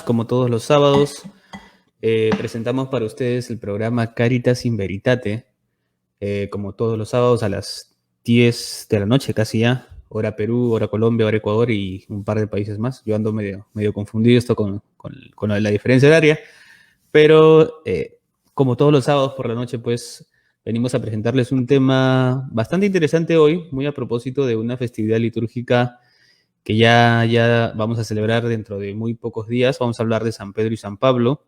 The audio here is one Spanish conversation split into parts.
Como todos los sábados, presentamos para ustedes el programa Caritas in Veritate, como todos los sábados a las 10 de la noche, casi ya, hora Perú, hora Colombia, hora Ecuador y un par de países más. Yo ando medio confundido esto con la diferencia horaria, pero como todos los sábados por la noche, pues venimos a presentarles un tema bastante interesante hoy, muy a propósito de una festividad litúrgica que ya vamos a celebrar dentro de muy pocos días. Vamos a hablar de San Pedro y San Pablo.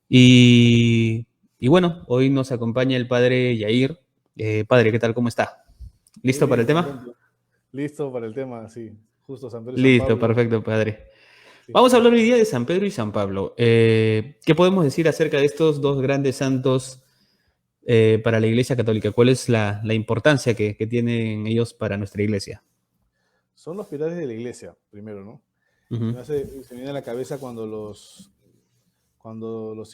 Y bueno, hoy nos acompaña el padre Yair. Padre, ¿qué tal? ¿Cómo está? Bien, ¿Listo para bien, el tema? contento. Listo para el tema, sí. Justo San Pedro y San Listo, Pablo. perfecto, padre. Sí. Vamos a hablar hoy día de San Pedro y San Pablo. ¿Qué podemos decir acerca de estos dos grandes santos para la Iglesia Católica? ¿Cuál es la importancia que tienen ellos para nuestra Iglesia? Son los pilares de la iglesia, primero, ¿no? Ujú. Se me viene a la cabeza cuando los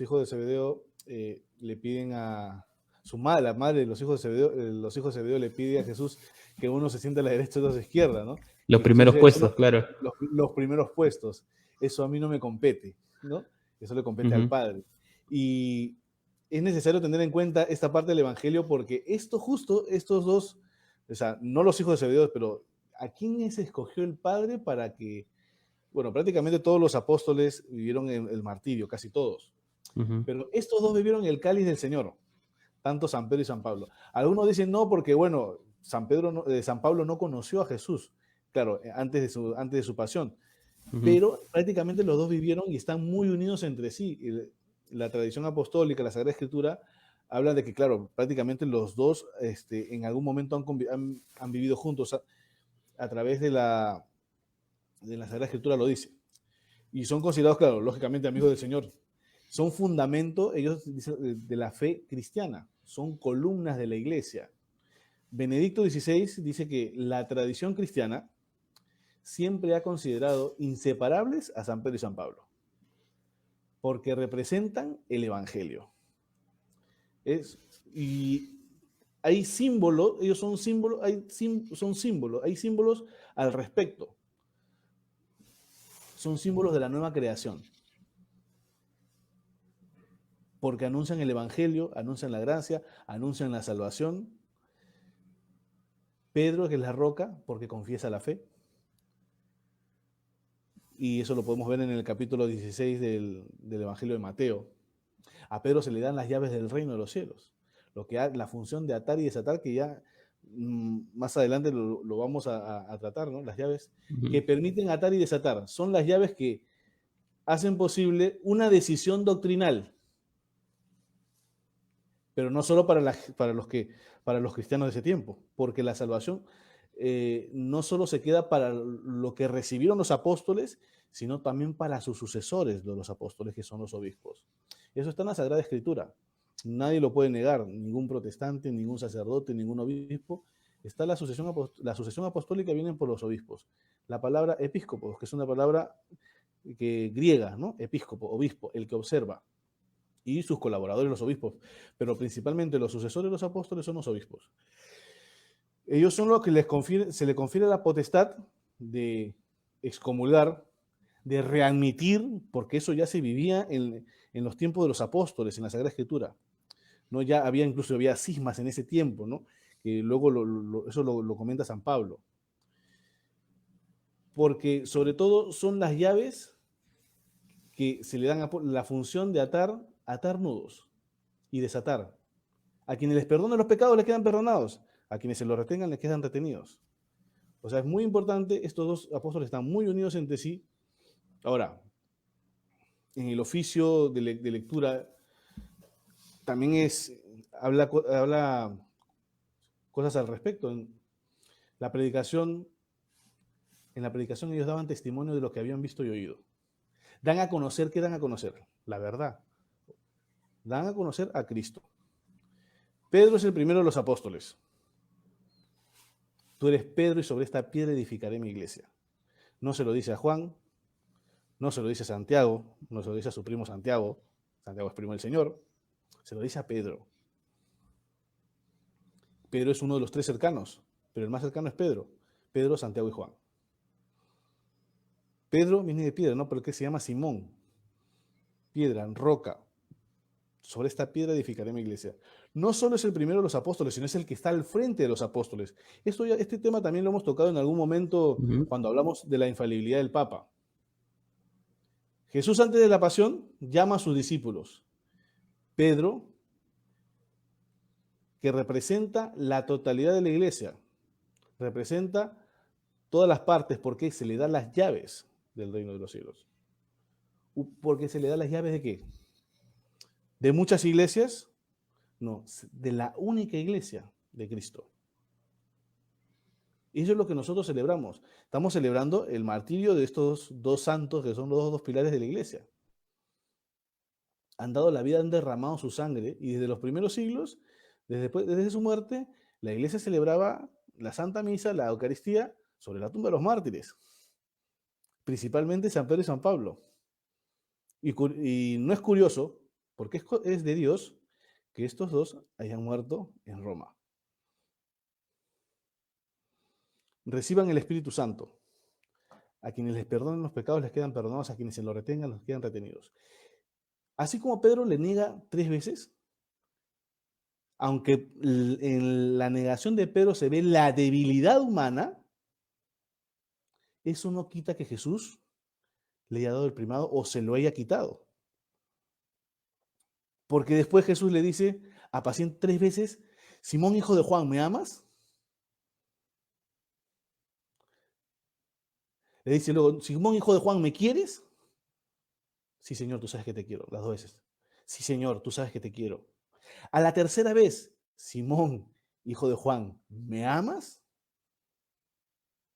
hijos de Zebedeo le piden a su madre, la madre de los hijos de Zebedeo le pide a Jesús que uno se sienta a la derecha y otro a la izquierda, ¿no? Los Y Jesús primeros dice, eso puestos, claro. los primeros puestos, eso a mí no me compete, ¿no? Eso le compete al Ujú. Padre. Y es necesario tener en cuenta esta parte del Evangelio porque estos dos, o sea, no los hijos de Zebedeo, pero ¿a quiénes escogió el Padre para que, bueno, prácticamente todos los apóstoles vivieron el martirio, casi todos, Ujú. pero estos dos vivieron el cáliz del Señor, tanto San Pedro y San Pablo. Algunos dicen no porque, bueno, San Pablo no conoció a Jesús, claro, antes de su pasión, Ujú. pero prácticamente los dos vivieron y están muy unidos entre sí. La tradición apostólica, la Sagrada Escritura, habla de que, claro, prácticamente los dos en algún momento han vivido juntos a través de la Sagrada Escritura, lo dice. Y son considerados, claro, lógicamente amigos del Señor. Son fundamento, ellos dicen, de la fe cristiana, son columnas de la iglesia. Benedicto XVI dice que la tradición cristiana siempre ha considerado inseparables a San Pedro y San Pablo, porque representan el Evangelio. Es, y hay símbolos, ellos son símbolos, hay símbolos al respecto. Son símbolos de la nueva creación, porque anuncian el Evangelio, anuncian la gracia, anuncian la salvación. Pedro, que es la roca, porque confiesa la fe. Y eso lo podemos ver en el capítulo 16 del Evangelio de Mateo. A Pedro se le dan las llaves del reino de los cielos. La función de atar y desatar, que ya más adelante lo vamos a tratar, ¿no? Las llaves Ujú. que permiten atar y desatar. Son las llaves que hacen posible una decisión doctrinal, pero no solo para los cristianos de ese tiempo, porque la salvación no solo se queda para lo que recibieron los apóstoles, sino también para sus sucesores de los apóstoles, que son los obispos. Eso está en la Sagrada Escritura. Nadie lo puede negar, ningún protestante, ningún sacerdote, ningún obispo. Está la sucesión apostólica viene por los obispos. La palabra episcopos, que es una palabra griega, ¿no? Episcopo, obispo, el que observa, y sus colaboradores, los obispos, pero principalmente los sucesores de los apóstoles son los obispos. Ellos son los que se les confiere la potestad de excomulgar, de readmitir, porque eso ya se vivía en los tiempos de los apóstoles, en la Sagrada Escritura. ¿No? Incluso había cismas en ese tiempo, ¿no? Que luego eso lo comenta San Pablo. Porque sobre todo son las llaves que se le dan la función de atar nudos y desatar. A quienes les perdonan los pecados les quedan perdonados. A quienes se los retengan les quedan retenidos. O sea, es muy importante. Estos dos apóstoles están muy unidos entre sí. Ahora, en el oficio de lectura también habla cosas al respecto. La predicación, en la predicación ellos daban testimonio de lo que habían visto y oído. Dan a conocer, ¿qué dan a conocer? La verdad. Dan a conocer a Cristo. Pedro es el primero de los apóstoles. Tú eres Pedro y sobre esta piedra edificaré mi iglesia. No se lo dice a Juan, no se lo dice a Santiago, no se lo dice a su primo Santiago. Santiago es primo del Señor. Se lo dice a Pedro. Pedro es uno de los tres cercanos, pero el más cercano es Pedro. Pedro, Santiago y Juan. Pedro viene de piedra, ¿no? Pero que se llama Simón. piedra, roca. Sobre esta piedra edificaré mi iglesia. No solo es el primero de los apóstoles, sino es el que está al frente de los apóstoles. Este tema también lo hemos tocado en algún momento Ujú. cuando hablamos de la infalibilidad del Papa. Jesús antes de la pasión llama a sus discípulos. Pedro, que representa la totalidad de la iglesia, representa todas las partes porque se le dan las llaves del reino de los cielos. ¿Porque se le dan las llaves de qué? ¿De muchas iglesias? No, de la única iglesia de Cristo. Y eso es lo que nosotros celebramos. Estamos celebrando el martirio de estos dos santos que son los dos pilares de la iglesia. Han dado la vida, han derramado su sangre y desde los primeros siglos, desde su muerte, la iglesia celebraba la Santa Misa, la Eucaristía, sobre la tumba de los mártires, principalmente San Pedro y San Pablo. Y no es curioso, porque es de Dios, que estos dos hayan muerto en Roma. Reciban el Espíritu Santo. A quienes les perdonen los pecados les quedan perdonados, a quienes se lo retengan los quedan retenidos. Así como Pedro le niega 3 veces, aunque en la negación de Pedro se ve la debilidad humana, eso no quita que Jesús le haya dado el primado o se lo haya quitado. Porque después Jesús le dice a paciente 3 veces, Simón, hijo de Juan, ¿me amas? Le dice luego, Simón, hijo de Juan, ¿me quieres? Sí, Señor, tú sabes que te quiero, las 2 veces. Sí, Señor, tú sabes que te quiero. A la tercera vez, Simón, hijo de Juan, ¿me amas?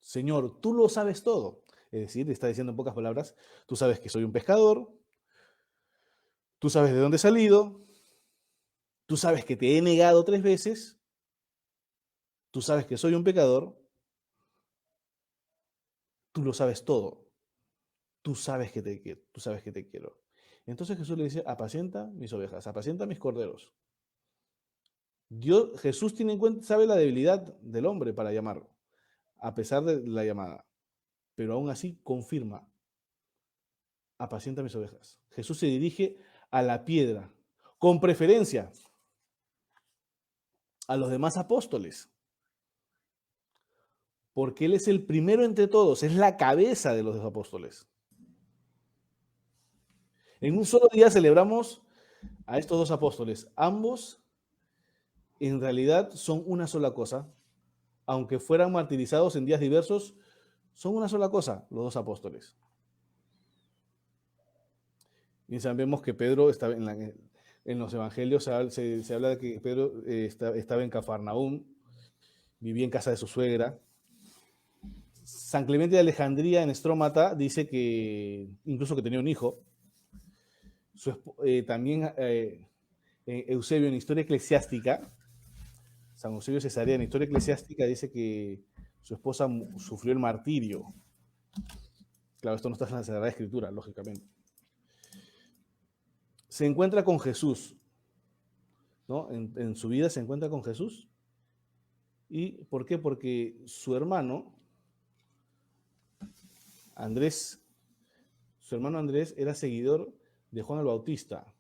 Señor, tú lo sabes todo. Es decir, le está diciendo en pocas palabras, tú sabes que soy un pescador, tú sabes de dónde he salido, tú sabes que te he negado 3 veces, tú sabes que soy un pecador, tú lo sabes todo, tú sabes que te quiero, tú sabes que te quiero. Entonces Jesús le dice, apacienta mis ovejas, apacienta mis corderos. Jesús tiene en cuenta, sabe la debilidad del hombre para llamarlo, a pesar de la llamada, pero aún así confirma, apacienta mis ovejas. Jesús se dirige a la piedra, con preferencia a los demás apóstoles, porque Él es el primero entre todos, es la cabeza de los apóstoles. En un solo día celebramos a estos 2 apóstoles. Ambos en realidad son una sola cosa, aunque fueran martirizados en días diversos, son una sola cosa, los 2 apóstoles. Y sabemos que Pedro estaba en los evangelios, se habla de que Pedro estaba en Cafarnaúm, vivía en casa de su suegra. San Clemente de Alejandría en Estrómata dice que incluso que tenía un hijo. También Eusebio en Historia Eclesiástica, San Eusebio Cesarea en Historia Eclesiástica dice que su esposa sufrió el martirio. Claro, esto no está en la Sagrada Escritura, lógicamente. Se encuentra con Jesús, ¿no? En su vida se encuentra con Jesús. ¿Y por qué? Porque su hermano Andrés, era seguidor de Juan el Bautista.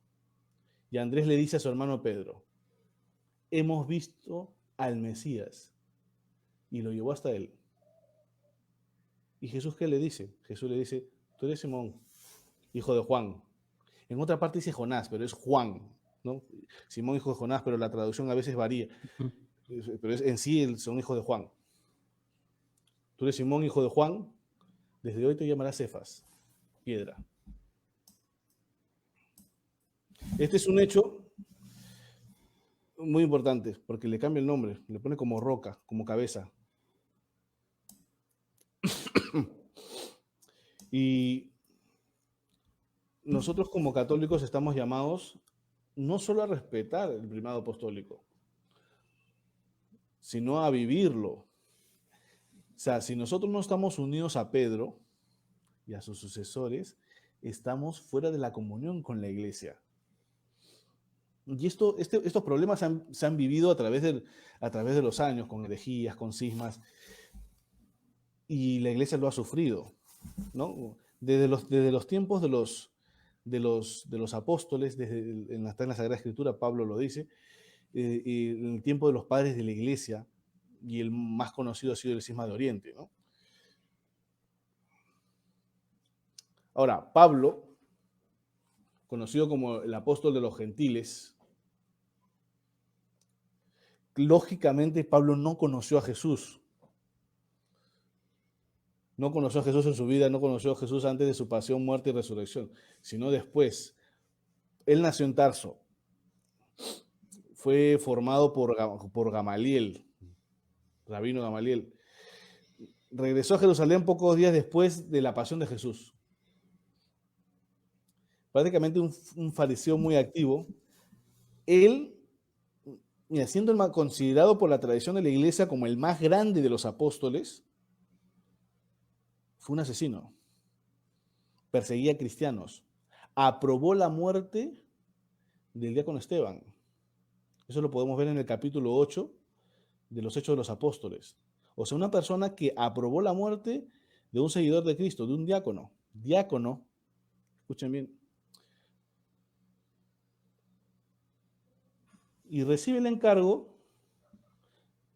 Y Andrés le dice a su hermano Pedro, hemos visto al Mesías. Y lo llevó hasta él. ¿Y Jesús qué le dice? Jesús le dice, tú eres Simón, hijo de Juan. En otra parte dice Jonás, pero es Juan, ¿no? Simón, hijo de Jonás, pero la traducción a veces varía. Pero en sí son hijos de Juan. Tú eres Simón, hijo de Juan, desde hoy te llamarás Cefas, piedra. Este es un hecho muy importante, porque le cambia el nombre, le pone como roca, como cabeza. Y nosotros como católicos estamos llamados no solo a respetar el primado apostólico, sino a vivirlo. O sea, si nosotros no estamos unidos a Pedro y a sus sucesores, estamos fuera de la comunión con la iglesia. Y estos problemas se han vivido a través de los años, con herejías, con cismas, y la iglesia lo ha sufrido, ¿no? Desde los tiempos de los de los apóstoles, está en la Sagrada Escritura, Pablo lo dice, y en el tiempo de los padres de la iglesia, y el más conocido ha sido el Cisma de Oriente, ¿no? Ahora, Pablo, conocido como el apóstol de los gentiles, lógicamente Pablo no conoció a Jesús. No conoció a Jesús en su vida, no conoció a Jesús antes de su pasión, muerte y resurrección, sino después. Él nació en Tarso, fue formado por Gamaliel, Rabino Gamaliel. Regresó a Jerusalén pocos días después de la pasión de Jesús. Prácticamente un fariseo muy activo. Él, siendo considerado por la tradición de la iglesia como el más grande de los apóstoles, fue un asesino. Perseguía a cristianos. Aprobó la muerte del diácono Esteban. Eso lo podemos ver en el capítulo 8 de los Hechos de los Apóstoles. O sea, una persona que aprobó la muerte de un seguidor de Cristo, de un diácono. Diácono, escuchen bien. Y recibe el encargo,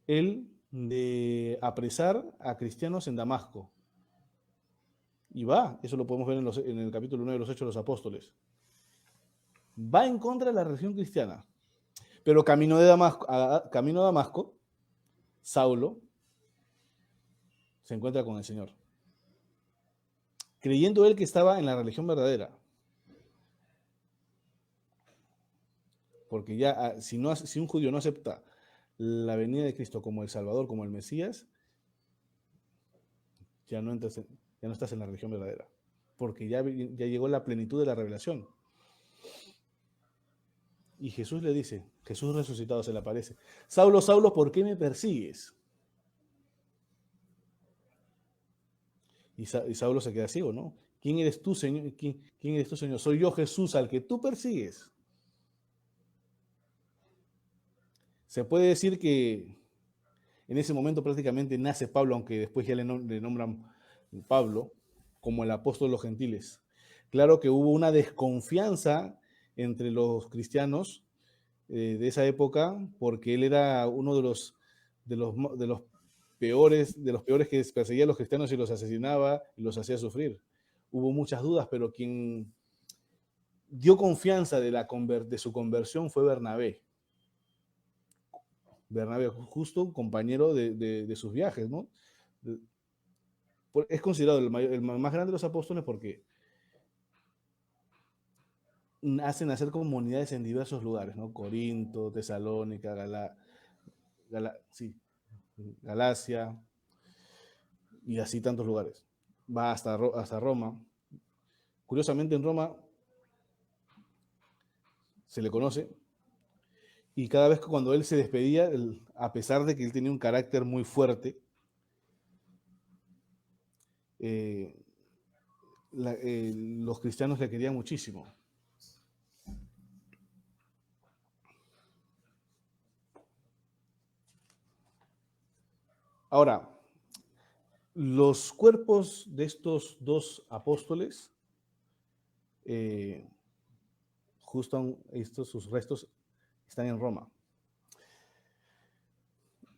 él, de apresar a cristianos en Damasco. Y va, eso lo podemos ver en el capítulo 1 de los Hechos de los Apóstoles. Va en contra de la religión cristiana. Pero camino a Damasco, Saulo se encuentra con el Señor, creyendo él que estaba en la religión verdadera. Porque ya, si un judío no acepta la venida de Cristo como el Salvador, como el Mesías, ya no estás en la religión verdadera. Porque ya llegó la plenitud de la revelación. Y Jesús le dice, Jesús resucitado se le aparece: Saulo, Saulo, ¿por qué me persigues? Y Saulo se queda ciego, ¿no? ¿Quién eres tú, Señor? ¿Quién eres tú, Señor? Soy yo, Jesús, al que tú persigues. Se puede decir que en ese momento prácticamente nace Pablo, aunque después ya le nombran Pablo como el apóstol de los gentiles. Claro que hubo una desconfianza entre los cristianos de esa época, porque él era uno de los peores que perseguía a los cristianos y los asesinaba y los hacía sufrir. Hubo muchas dudas, pero quien dio confianza de su conversión fue Bernabé. Bernabé, justo un compañero de sus viajes, ¿no? Es considerado el más grande de los apóstoles porque hacen hacer comunidades en diversos lugares, ¿no? Corinto, Tesalónica, Galacia, y así tantos lugares. Va hasta Roma. Curiosamente, en Roma se le conoce, y cada vez que cuando él se despedía, a pesar de que él tenía un carácter muy fuerte, los cristianos le querían muchísimo. Ahora, los cuerpos de estos dos apóstoles, justo sus restos están en Roma.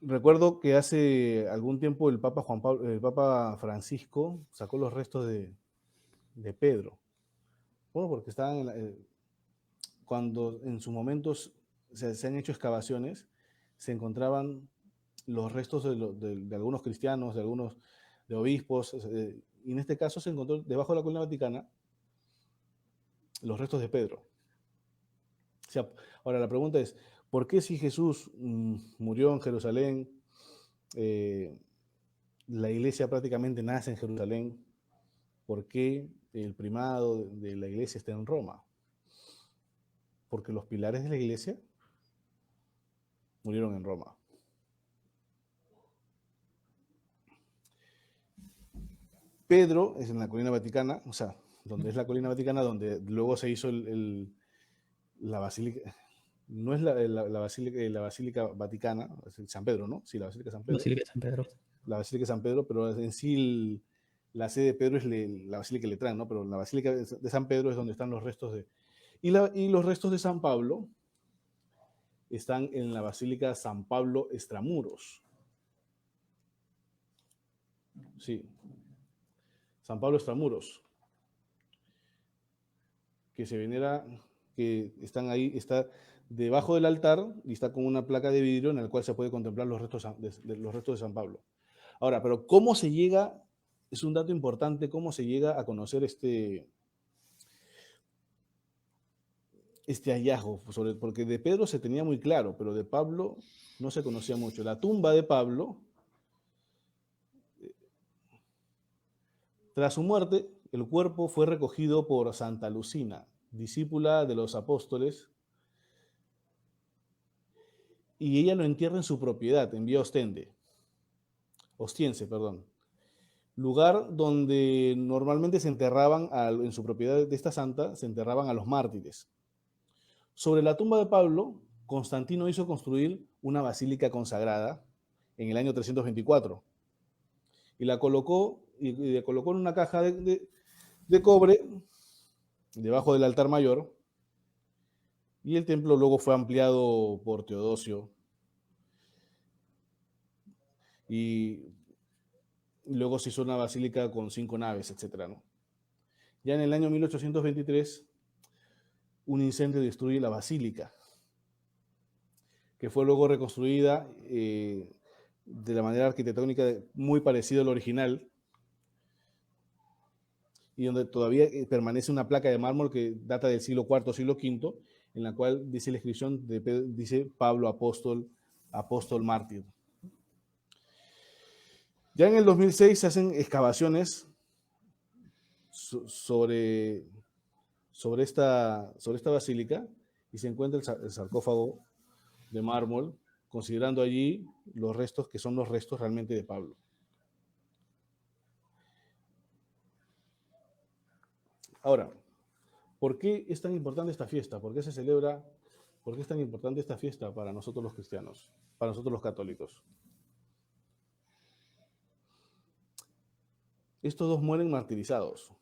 Recuerdo que hace algún tiempo el Papa Francisco sacó los restos de Pedro. Bueno, porque estaban cuando en sus momentos se han hecho excavaciones, se encontraban los restos de algunos cristianos, de obispos, y en este caso se encontró debajo de la colina vaticana los restos de Pedro. O sea, ahora la pregunta es, ¿por qué si Jesús murió en Jerusalén, la iglesia prácticamente nace en Jerusalén, por qué el primado de la iglesia está en Roma? Porque los pilares de la iglesia murieron en Roma. Pedro es en la colina vaticana, o sea, donde es la colina vaticana, donde luego se hizo la basílica, no es la basílica vaticana, es San Pedro, ¿no? Sí, la basílica de San Pedro. Basílica de San Pedro. La basílica de San Pedro, pero en sí la sede de Pedro es la Basílica Letrán, ¿no? Pero la Basílica de San Pedro es donde están los restos de... Y los restos de San Pablo están en la Basílica San Pablo Extramuros. Sí, San Pablo Extramuros, que se venera, que están ahí, está debajo del altar y está con una placa de vidrio en la cual se puede contemplar los restos los restos de San Pablo. Ahora, pero ¿cómo se llega? Es un dato importante, ¿cómo se llega a conocer este hallazgo? Porque de Pedro se tenía muy claro, pero de Pablo no se conocía mucho. La tumba de Pablo, tras su muerte, el cuerpo fue recogido por Santa Lucina, discípula de los apóstoles, y ella lo entierra en su propiedad, en Vía Ostiense, perdón, lugar donde normalmente se enterraban, en su propiedad de esta santa, se enterraban a los mártires. Sobre la tumba de Pablo, Constantino hizo construir una basílica consagrada en el año 324 y la colocó, en una caja de cobre debajo del altar mayor, y el templo luego fue ampliado por Teodosio y luego se hizo una basílica con 5 naves, etc., ¿no? Ya en el año 1823, un incendio destruye la basílica, que fue luego reconstruida de la manera arquitectónica muy parecida al original, y donde todavía permanece una placa de mármol que data del siglo IV, siglo V, en la cual dice la inscripción, dice Pablo Apóstol, apóstol mártir. Ya en el 2006 se hacen excavaciones sobre esta basílica y se encuentra el sarcófago de mármol, considerando allí los restos que son los restos realmente de Pablo. Ahora, ¿por qué es tan importante esta fiesta? ¿Por qué se celebra? ¿Por qué es tan importante esta fiesta para nosotros los cristianos, para nosotros los católicos? Estos dos mueren martirizados.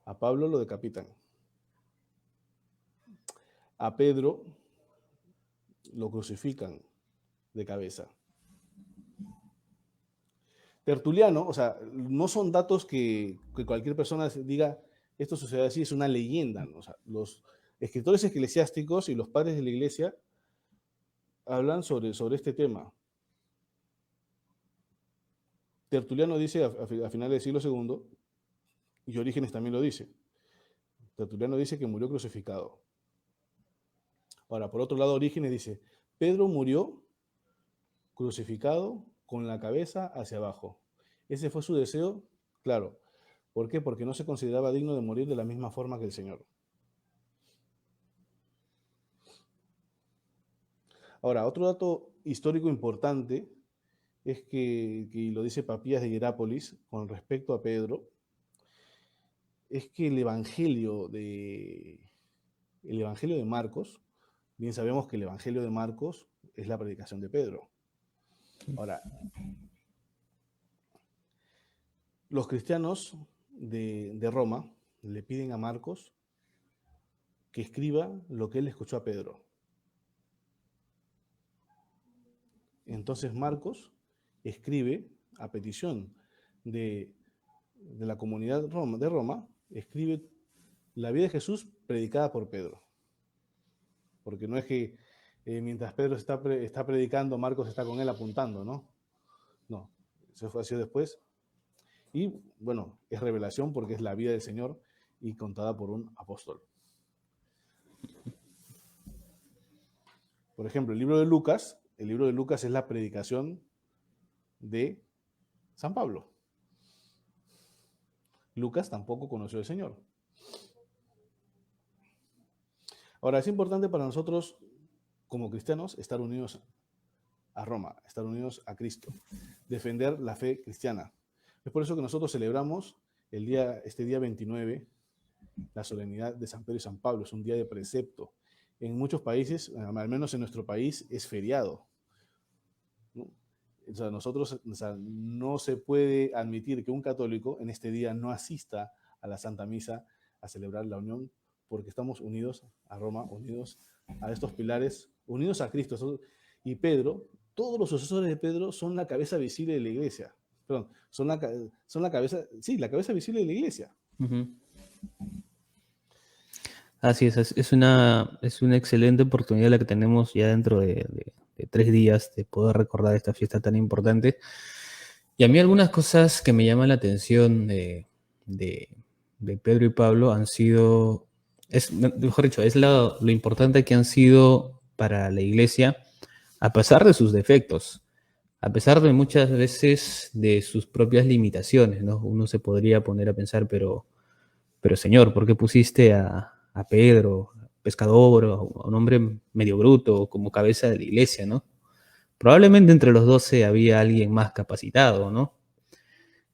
A Pablo lo decapitan. A Pedro lo crucifican de cabeza. Tertuliano, o sea, no son datos que cualquier persona diga, esto sucede así, es una leyenda, ¿no? O sea, los escritores eclesiásticos y los padres de la iglesia hablan sobre este tema. Tertuliano dice a finales del siglo II, y Orígenes también lo dice. Tertuliano dice que murió crucificado. Ahora, por otro lado, Orígenes dice, Pedro murió crucificado con la cabeza hacia abajo. Ese fue su deseo, claro. ¿Por qué? Porque no se consideraba digno de morir de la misma forma que el Señor. Ahora, otro dato histórico importante es que lo dice Papías de Hierápolis con respecto a Pedro, es que el Evangelio de Marcos, bien sabemos que el Evangelio de Marcos es la predicación de Pedro. Ahora, los cristianos de Roma le piden a Marcos que escriba lo que él escuchó a Pedro. Entonces Marcos escribe, a petición de la comunidad de Roma, escribe la vida de Jesús predicada por Pedro. Porque no es que mientras Pedro está predicando, Marcos está con él apuntando, ¿no? No, eso fue así después. Y bueno, es revelación porque es la vida del Señor y contada por un apóstol. Por ejemplo, el libro de Lucas es la predicación de San Pablo. Lucas tampoco conoció al Señor. Ahora, es importante para nosotros, como cristianos, estar unidos a Roma, estar unidos a Cristo, defender la fe cristiana. Es por eso que nosotros celebramos este día 29, la solemnidad de San Pedro y San Pablo. Es un día de precepto. En muchos países, al menos en nuestro país, es feriado, ¿no? O sea, nosotros, o sea, no se puede admitir que un católico en este día no asista a la Santa Misa a celebrar la unión, porque estamos unidos a Roma, unidos a estos pilares, unidos a Cristo. Y Pedro, todos los sucesores de Pedro son la cabeza visible de la iglesia. Perdón, son la cabeza, sí, la cabeza visible de la iglesia. Ujú. Así es una excelente oportunidad la que tenemos ya dentro de 3 días de poder recordar esta fiesta tan importante. Y a mí algunas cosas que me llaman la atención de- de Pedro y Pablo han sido, mejor dicho, es lo importante que han sido para la iglesia, a pesar de sus defectos, a pesar de muchas veces de sus propias limitaciones, ¿no? Uno se podría poner a pensar, pero Señor, ¿por qué pusiste a Pedro, pescador, a un hombre medio bruto, como cabeza de la iglesia, ¿no? Probablemente entre los 12 había alguien más capacitado, ¿no?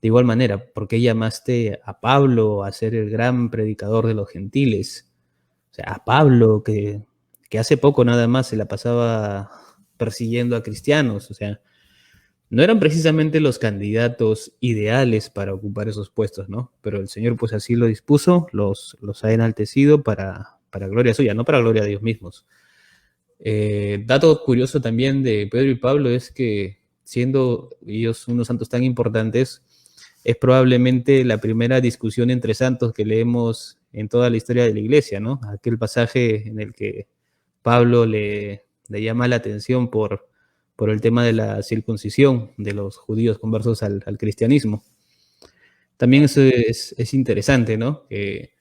De igual manera, ¿por qué llamaste a Pablo a ser el gran predicador de los gentiles? O sea, a Pablo, que hace poco nada más se la pasaba persiguiendo a cristianos, o sea, no eran precisamente los candidatos ideales para ocupar esos puestos, ¿no? Pero el Señor pues así lo dispuso, los ha enaltecido para gloria suya, no para gloria de Dios mismos. Dato curioso también de Pedro y Pablo es que siendo ellos unos santos tan importantes, es probablemente la primera discusión entre santos que leemos en toda la historia de la iglesia, ¿no? Aquel pasaje en el que Pablo le llama la atención por el tema de la circuncisión de los judíos conversos al cristianismo. También Claro. eso es interesante, ¿no? Que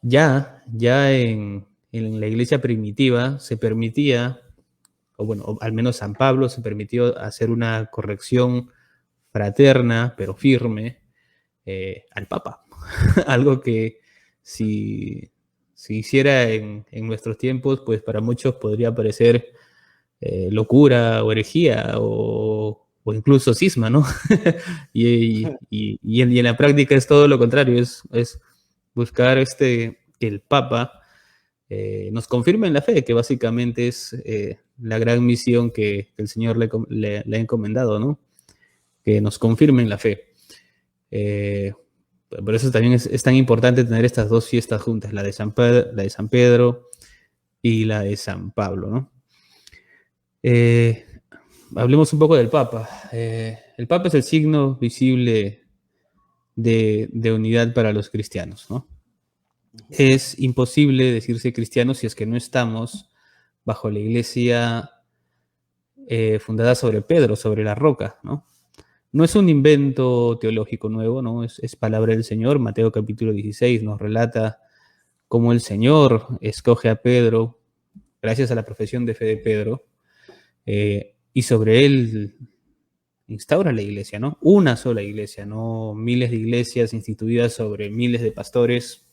ya en la iglesia primitiva se permitía, o bueno, o al menos San Pablo se permitió hacer una corrección fraterna, pero firme, al Papa. Algo que si, si hiciera en nuestros tiempos, pues para muchos podría parecer locura o herejía o incluso cisma, ¿no? Y en la práctica es todo lo contrario, es buscar que el Papa nos confirme en la fe, que básicamente es la gran misión que el Señor le ha encomendado, ¿no? Que nos confirme en la fe. Eh, por eso también es tan importante tener estas dos fiestas juntas, la de San Pedro y la de San Pablo, ¿no? Eh, Hablemos un poco del Papa. El Papa es el signo visible de unidad para los cristianos, ¿no? Ujú. Es imposible decirse cristiano si es que no estamos bajo la iglesia fundada sobre Pedro, sobre la roca, ¿no? No es un invento teológico nuevo, ¿no? Es palabra del Señor. Mateo capítulo 16 nos relata cómo el Señor escoge a Pedro gracias a la profesión de fe de Pedro y sobre él instaura la iglesia, ¿no? Una sola iglesia, no miles de iglesias instituidas sobre miles de pastores.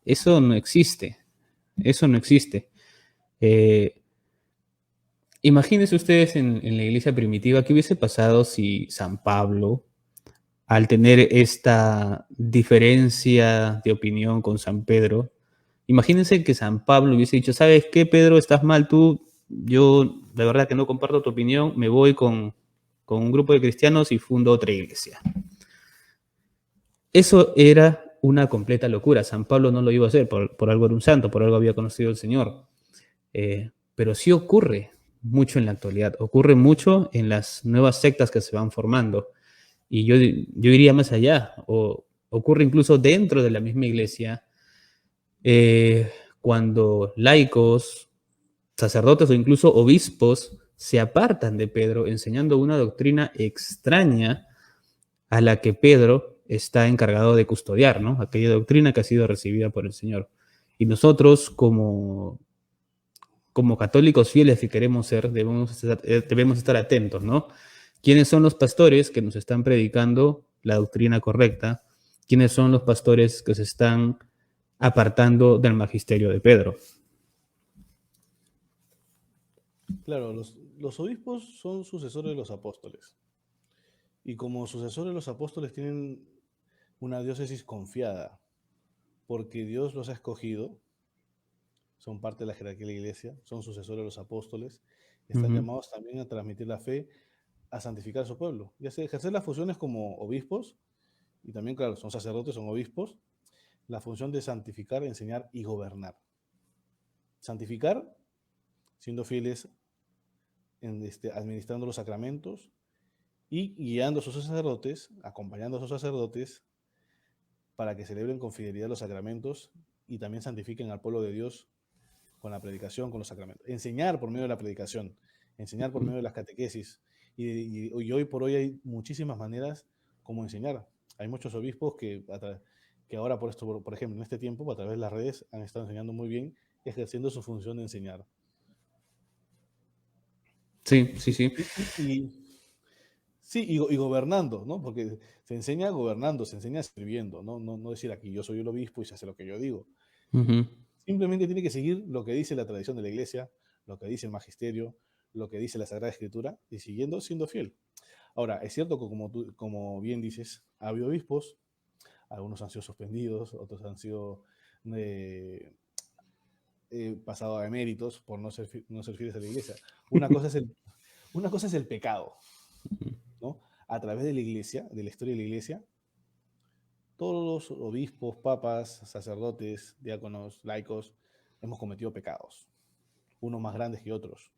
Eso no existe, eso no existe. Eh, Imagínense ustedes en la iglesia primitiva qué hubiese pasado si San Pablo, al tener esta diferencia de opinión con San Pedro, imagínense que San Pablo hubiese dicho, ¿sabes qué, Pedro? Estás mal tú, yo de verdad que no comparto tu opinión, me voy con un grupo de cristianos y fundo otra iglesia. Eso era una completa locura. San Pablo no lo iba a hacer, por algo era un santo, por algo había conocido al Señor. Pero sí ocurre mucho en la actualidad, ocurre mucho en las nuevas sectas que se van formando. Y yo iría más allá, o ocurre incluso dentro de la misma iglesia, cuando laicos, sacerdotes o incluso obispos se apartan de Pedro enseñando una doctrina extraña a la que Pedro está encargado de custodiar, ¿no? Aquella doctrina que ha sido recibida por el Señor. Y nosotros, como católicos fieles que queremos ser, debemos estar atentos, ¿no? ¿Quiénes son los pastores que nos están predicando la doctrina correcta? ¿Quiénes son los pastores que se están apartando del magisterio de Pedro? Claro, los obispos son sucesores de los apóstoles. Y como sucesores de los apóstoles tienen una diócesis confiada, porque Dios los ha escogido, son parte de la jerarquía de la iglesia, son sucesores de los apóstoles, están Ujú. llamados también a transmitir la fe a santificar a su pueblo, y así ejercer las funciones como obispos, y también, claro, son sacerdotes, son obispos, la función de santificar, enseñar y gobernar. Santificar, siendo fieles, administrando los sacramentos y guiando a sus sacerdotes, acompañando a sus sacerdotes para que celebren con fidelidad los sacramentos y también santifiquen al pueblo de Dios con la predicación, con los sacramentos. Enseñar por medio de la predicación, enseñar por medio de las catequesis. Y hoy por hoy hay muchísimas maneras como enseñar. Hay muchos obispos que ahora, por ejemplo, en este tiempo, a través de las redes, han estado enseñando muy bien, ejerciendo su función de enseñar. Sí, sí, sí. Sí, y gobernando, ¿no? Porque se enseña gobernando, se enseña escribiendo, ¿no? No decir aquí yo soy el obispo y se hace lo que yo digo. Uh-huh. Simplemente tiene que seguir lo que dice la tradición de la iglesia, lo que dice el magisterio, lo que dice la Sagrada Escritura, y siendo fiel. Ahora, es cierto que como bien dices, ha habido obispos, algunos han sido suspendidos, otros han sido pasados a eméritos por no ser fieles a la iglesia. Una cosa es el pecado, ¿no? A través de la iglesia, de la historia de la iglesia, todos los obispos, papas, sacerdotes, diáconos, laicos, hemos cometido pecados, unos más grandes que otros.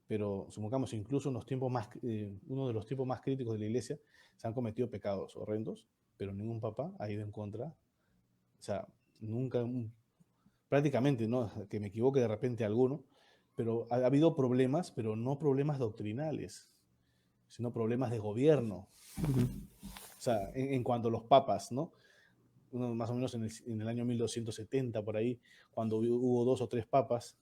Pero supongamos, incluso en los tiempos uno de los tiempos más críticos de la iglesia, se han cometido pecados horrendos, pero ningún papa ha ido en contra. O sea, nunca, prácticamente, ¿no? Que me equivoque de repente alguno, pero ha habido problemas, pero no problemas doctrinales, sino problemas de gobierno. O sea, en cuanto a los papas, ¿no? Más o menos en el año 1270, por ahí, cuando hubo 2 o 3 papas,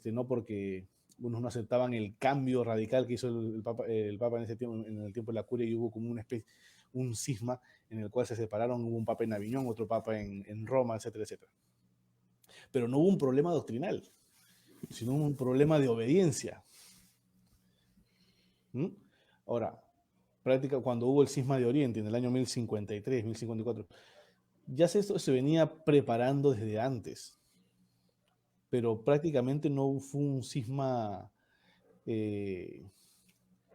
no porque unos no aceptaban el cambio radical que hizo el Papa en ese tiempo, en el tiempo de la curia, y hubo como un cisma en el cual se separaron, hubo un papa en Aviñón, otro papa en Roma, etcétera, etcétera. Pero no hubo un problema doctrinal, sino un problema de obediencia. ¿Mm? Ahora, cuando hubo el cisma de Oriente en el año 1053, 1054, ya esto se venía preparando desde antes, pero prácticamente no fue un cisma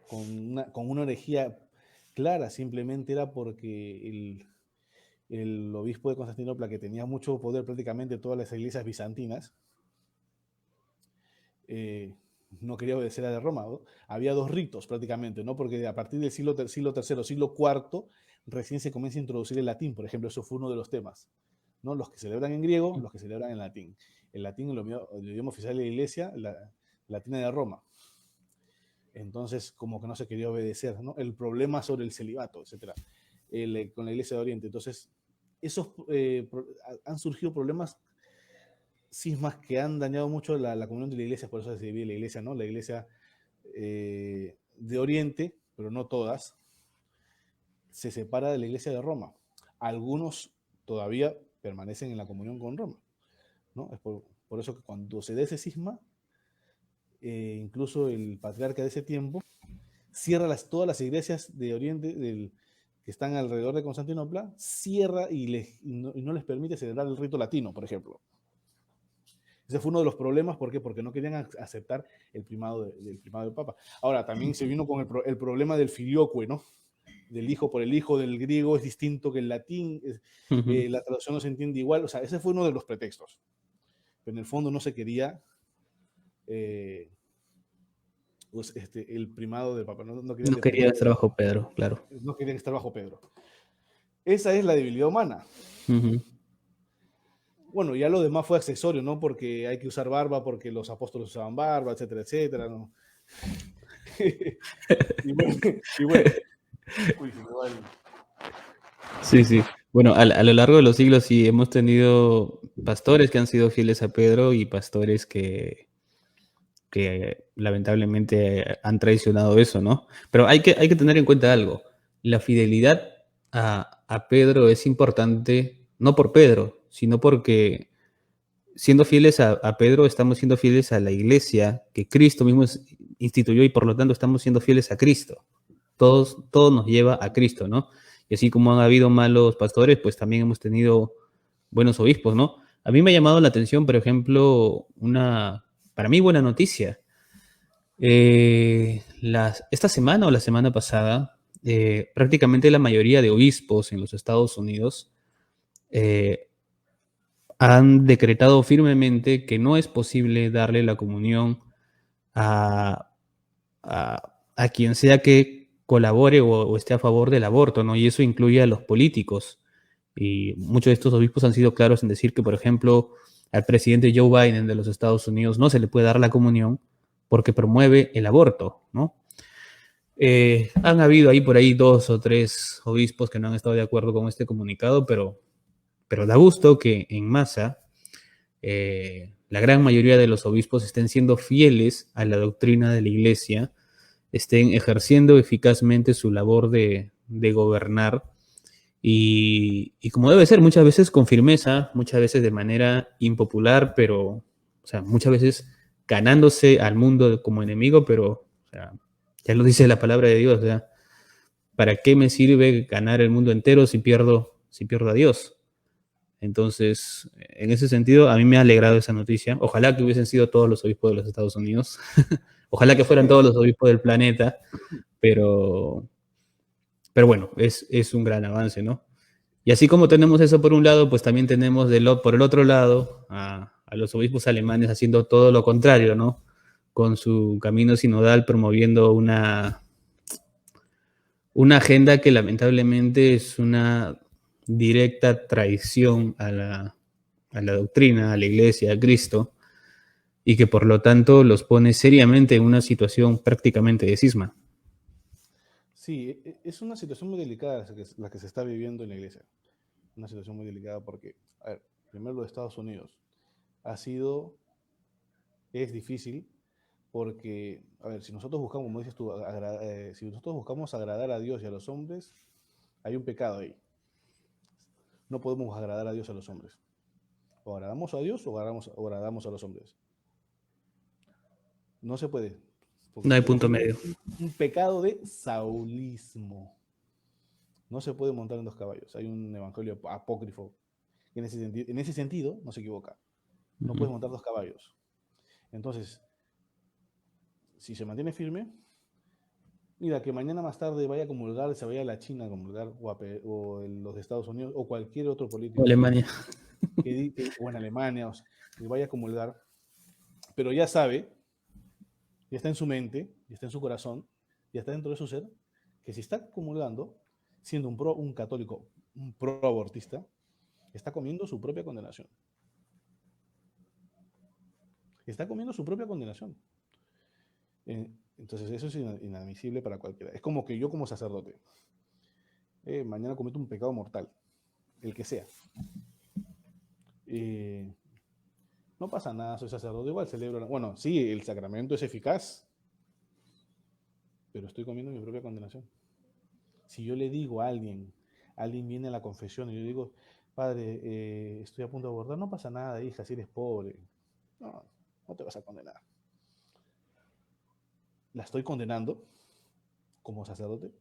con una herejía clara, simplemente era porque el obispo de Constantinopla, que tenía mucho poder prácticamente en todas las iglesias bizantinas, no quería obedecer a la de Roma, ¿no? Había 2 ritos prácticamente, ¿no? Porque a partir del siglo III, siglo IV, recién se comienza a introducir el latín, por ejemplo. Eso fue uno de los temas, ¿no? Los que celebran en griego, los que celebran en latín. El latín, el idioma oficial de la iglesia, la latina de Roma. Entonces, como que no se quería obedecer, ¿no? El problema sobre el celibato, etcétera, con la iglesia de Oriente. Entonces, han surgido problemas, cismas que han dañado mucho la comunión de la iglesia, por eso se divide la iglesia, ¿no? La iglesia de Oriente, pero no todas, se separa de la iglesia de Roma. Algunos todavía permanecen en la comunión con Roma, ¿no? Es por eso que cuando se dé ese cisma, incluso el patriarca de ese tiempo cierra todas las iglesias de Oriente que están alrededor de Constantinopla, cierra y no les permite celebrar el rito latino, por ejemplo. Ese fue uno de los problemas. ¿Por qué? Porque no querían aceptar el primado del Papa. Ahora, también se vino con el problema del filioque, ¿no? Del hijo por el hijo, del griego es distinto que el latín, la traducción no se entiende igual. O sea, ese fue uno de los pretextos. Pero en el fondo no se quería pues, el primado del Papa. No quería estar bajo Pedro, claro. No querían estar bajo Pedro. Esa es la debilidad humana. Bueno, ya lo demás fue accesorio, ¿no? Porque hay que usar barba, porque los apóstoles usaban barba, etcétera, etcétera, ¿no? y bueno. Uy, se me va el... Sí, sí. Bueno, a lo largo de los siglos sí hemos tenido pastores que han sido fieles a Pedro y pastores que lamentablemente han traicionado eso, ¿no? Pero hay que tener en cuenta algo. La fidelidad a Pedro es importante, no por Pedro, sino porque siendo fieles a Pedro estamos siendo fieles a la iglesia que Cristo mismo instituyó y por lo tanto estamos siendo fieles a Cristo. Todo nos lleva a Cristo, ¿no? Y así como han habido malos pastores, pues también hemos tenido buenos obispos, ¿no? A mí me ha llamado la atención, por ejemplo, para mí buena noticia. Esta semana o la semana pasada, prácticamente la mayoría de obispos en los Estados Unidos eh, han decretado firmemente que no es posible darle la comunión a, a quien sea que colabore o esté a favor del aborto, ¿no? Y eso incluye a los políticos. Y muchos de estos obispos han sido claros en decir que, por ejemplo, al presidente Joe Biden de los Estados Unidos no se le puede dar la comunión porque promueve el aborto, ¿no? Han habido ahí por ahí 2 o 3 obispos que no han estado de acuerdo con este comunicado, pero da gusto que en masa la gran mayoría de los obispos estén siendo fieles a la doctrina de la iglesia, estén ejerciendo eficazmente su labor de gobernar y como debe ser, muchas veces con firmeza, muchas veces de manera impopular, pero, o sea, muchas veces ganándose al mundo como enemigo, pero, o sea, ya lo dice la palabra de Dios, o sea, ¿para qué me sirve ganar el mundo entero si pierdo a Dios? Entonces, en ese sentido, a mí me ha alegrado esa noticia. Ojalá que hubiesen sido todos los obispos de los Estados Unidos. Ojalá que fueran todos los obispos del planeta, pero, pero bueno, es un gran avance, ¿no? Y así como tenemos eso por un lado, pues también tenemos por el otro lado a los obispos alemanes haciendo todo lo contrario, ¿no? Con su camino sinodal promoviendo una agenda que lamentablemente es una directa traición a la doctrina, a la iglesia, a Cristo, y que por lo tanto los pone seriamente en una situación prácticamente de cisma. Sí, es una situación muy delicada la que se está viviendo en la iglesia. Una situación muy delicada porque, a ver, primero los Estados Unidos ha sido, es difícil porque, a ver, si nosotros buscamos, como dices tú, si nosotros buscamos agradar a Dios y a los hombres, hay un pecado ahí. No podemos agradar a Dios y a los hombres. O agradamos a Dios o agradamos a los hombres. No se puede, No porque hay es punto medio. un pecado de saulismo. No se puede montar en 2 caballos. Hay un evangelio apócrifo que en ese sentido no se equivoca. No puedes montar 2 caballos. Entonces, si se mantiene firme, mira, que mañana más tarde vaya a comulgar, se vaya a la China a comulgar, o en los Estados Unidos, o cualquier otro O político Alemania. o en Alemania, o sea, que vaya a comulgar, pero ya sabe, ya está en su mente, ya está en su corazón, ya está dentro de su ser, que si está comulgando, siendo un católico, un pro-abortista, está comiendo su propia condenación. Está comiendo su propia condenación. Entonces eso es inadmisible para cualquiera. Es como que yo como sacerdote, mañana cometo un pecado mortal, el que sea. Eh, no pasa nada, soy sacerdote, igual celebro. Bueno, sí, el sacramento es eficaz, pero estoy comiendo mi propia condenación. Si yo le digo a alguien viene a la confesión y yo digo, padre, estoy a punto de abortar, no pasa nada, hija, si eres pobre. No, no te vas a condenar. La estoy condenando como sacerdote,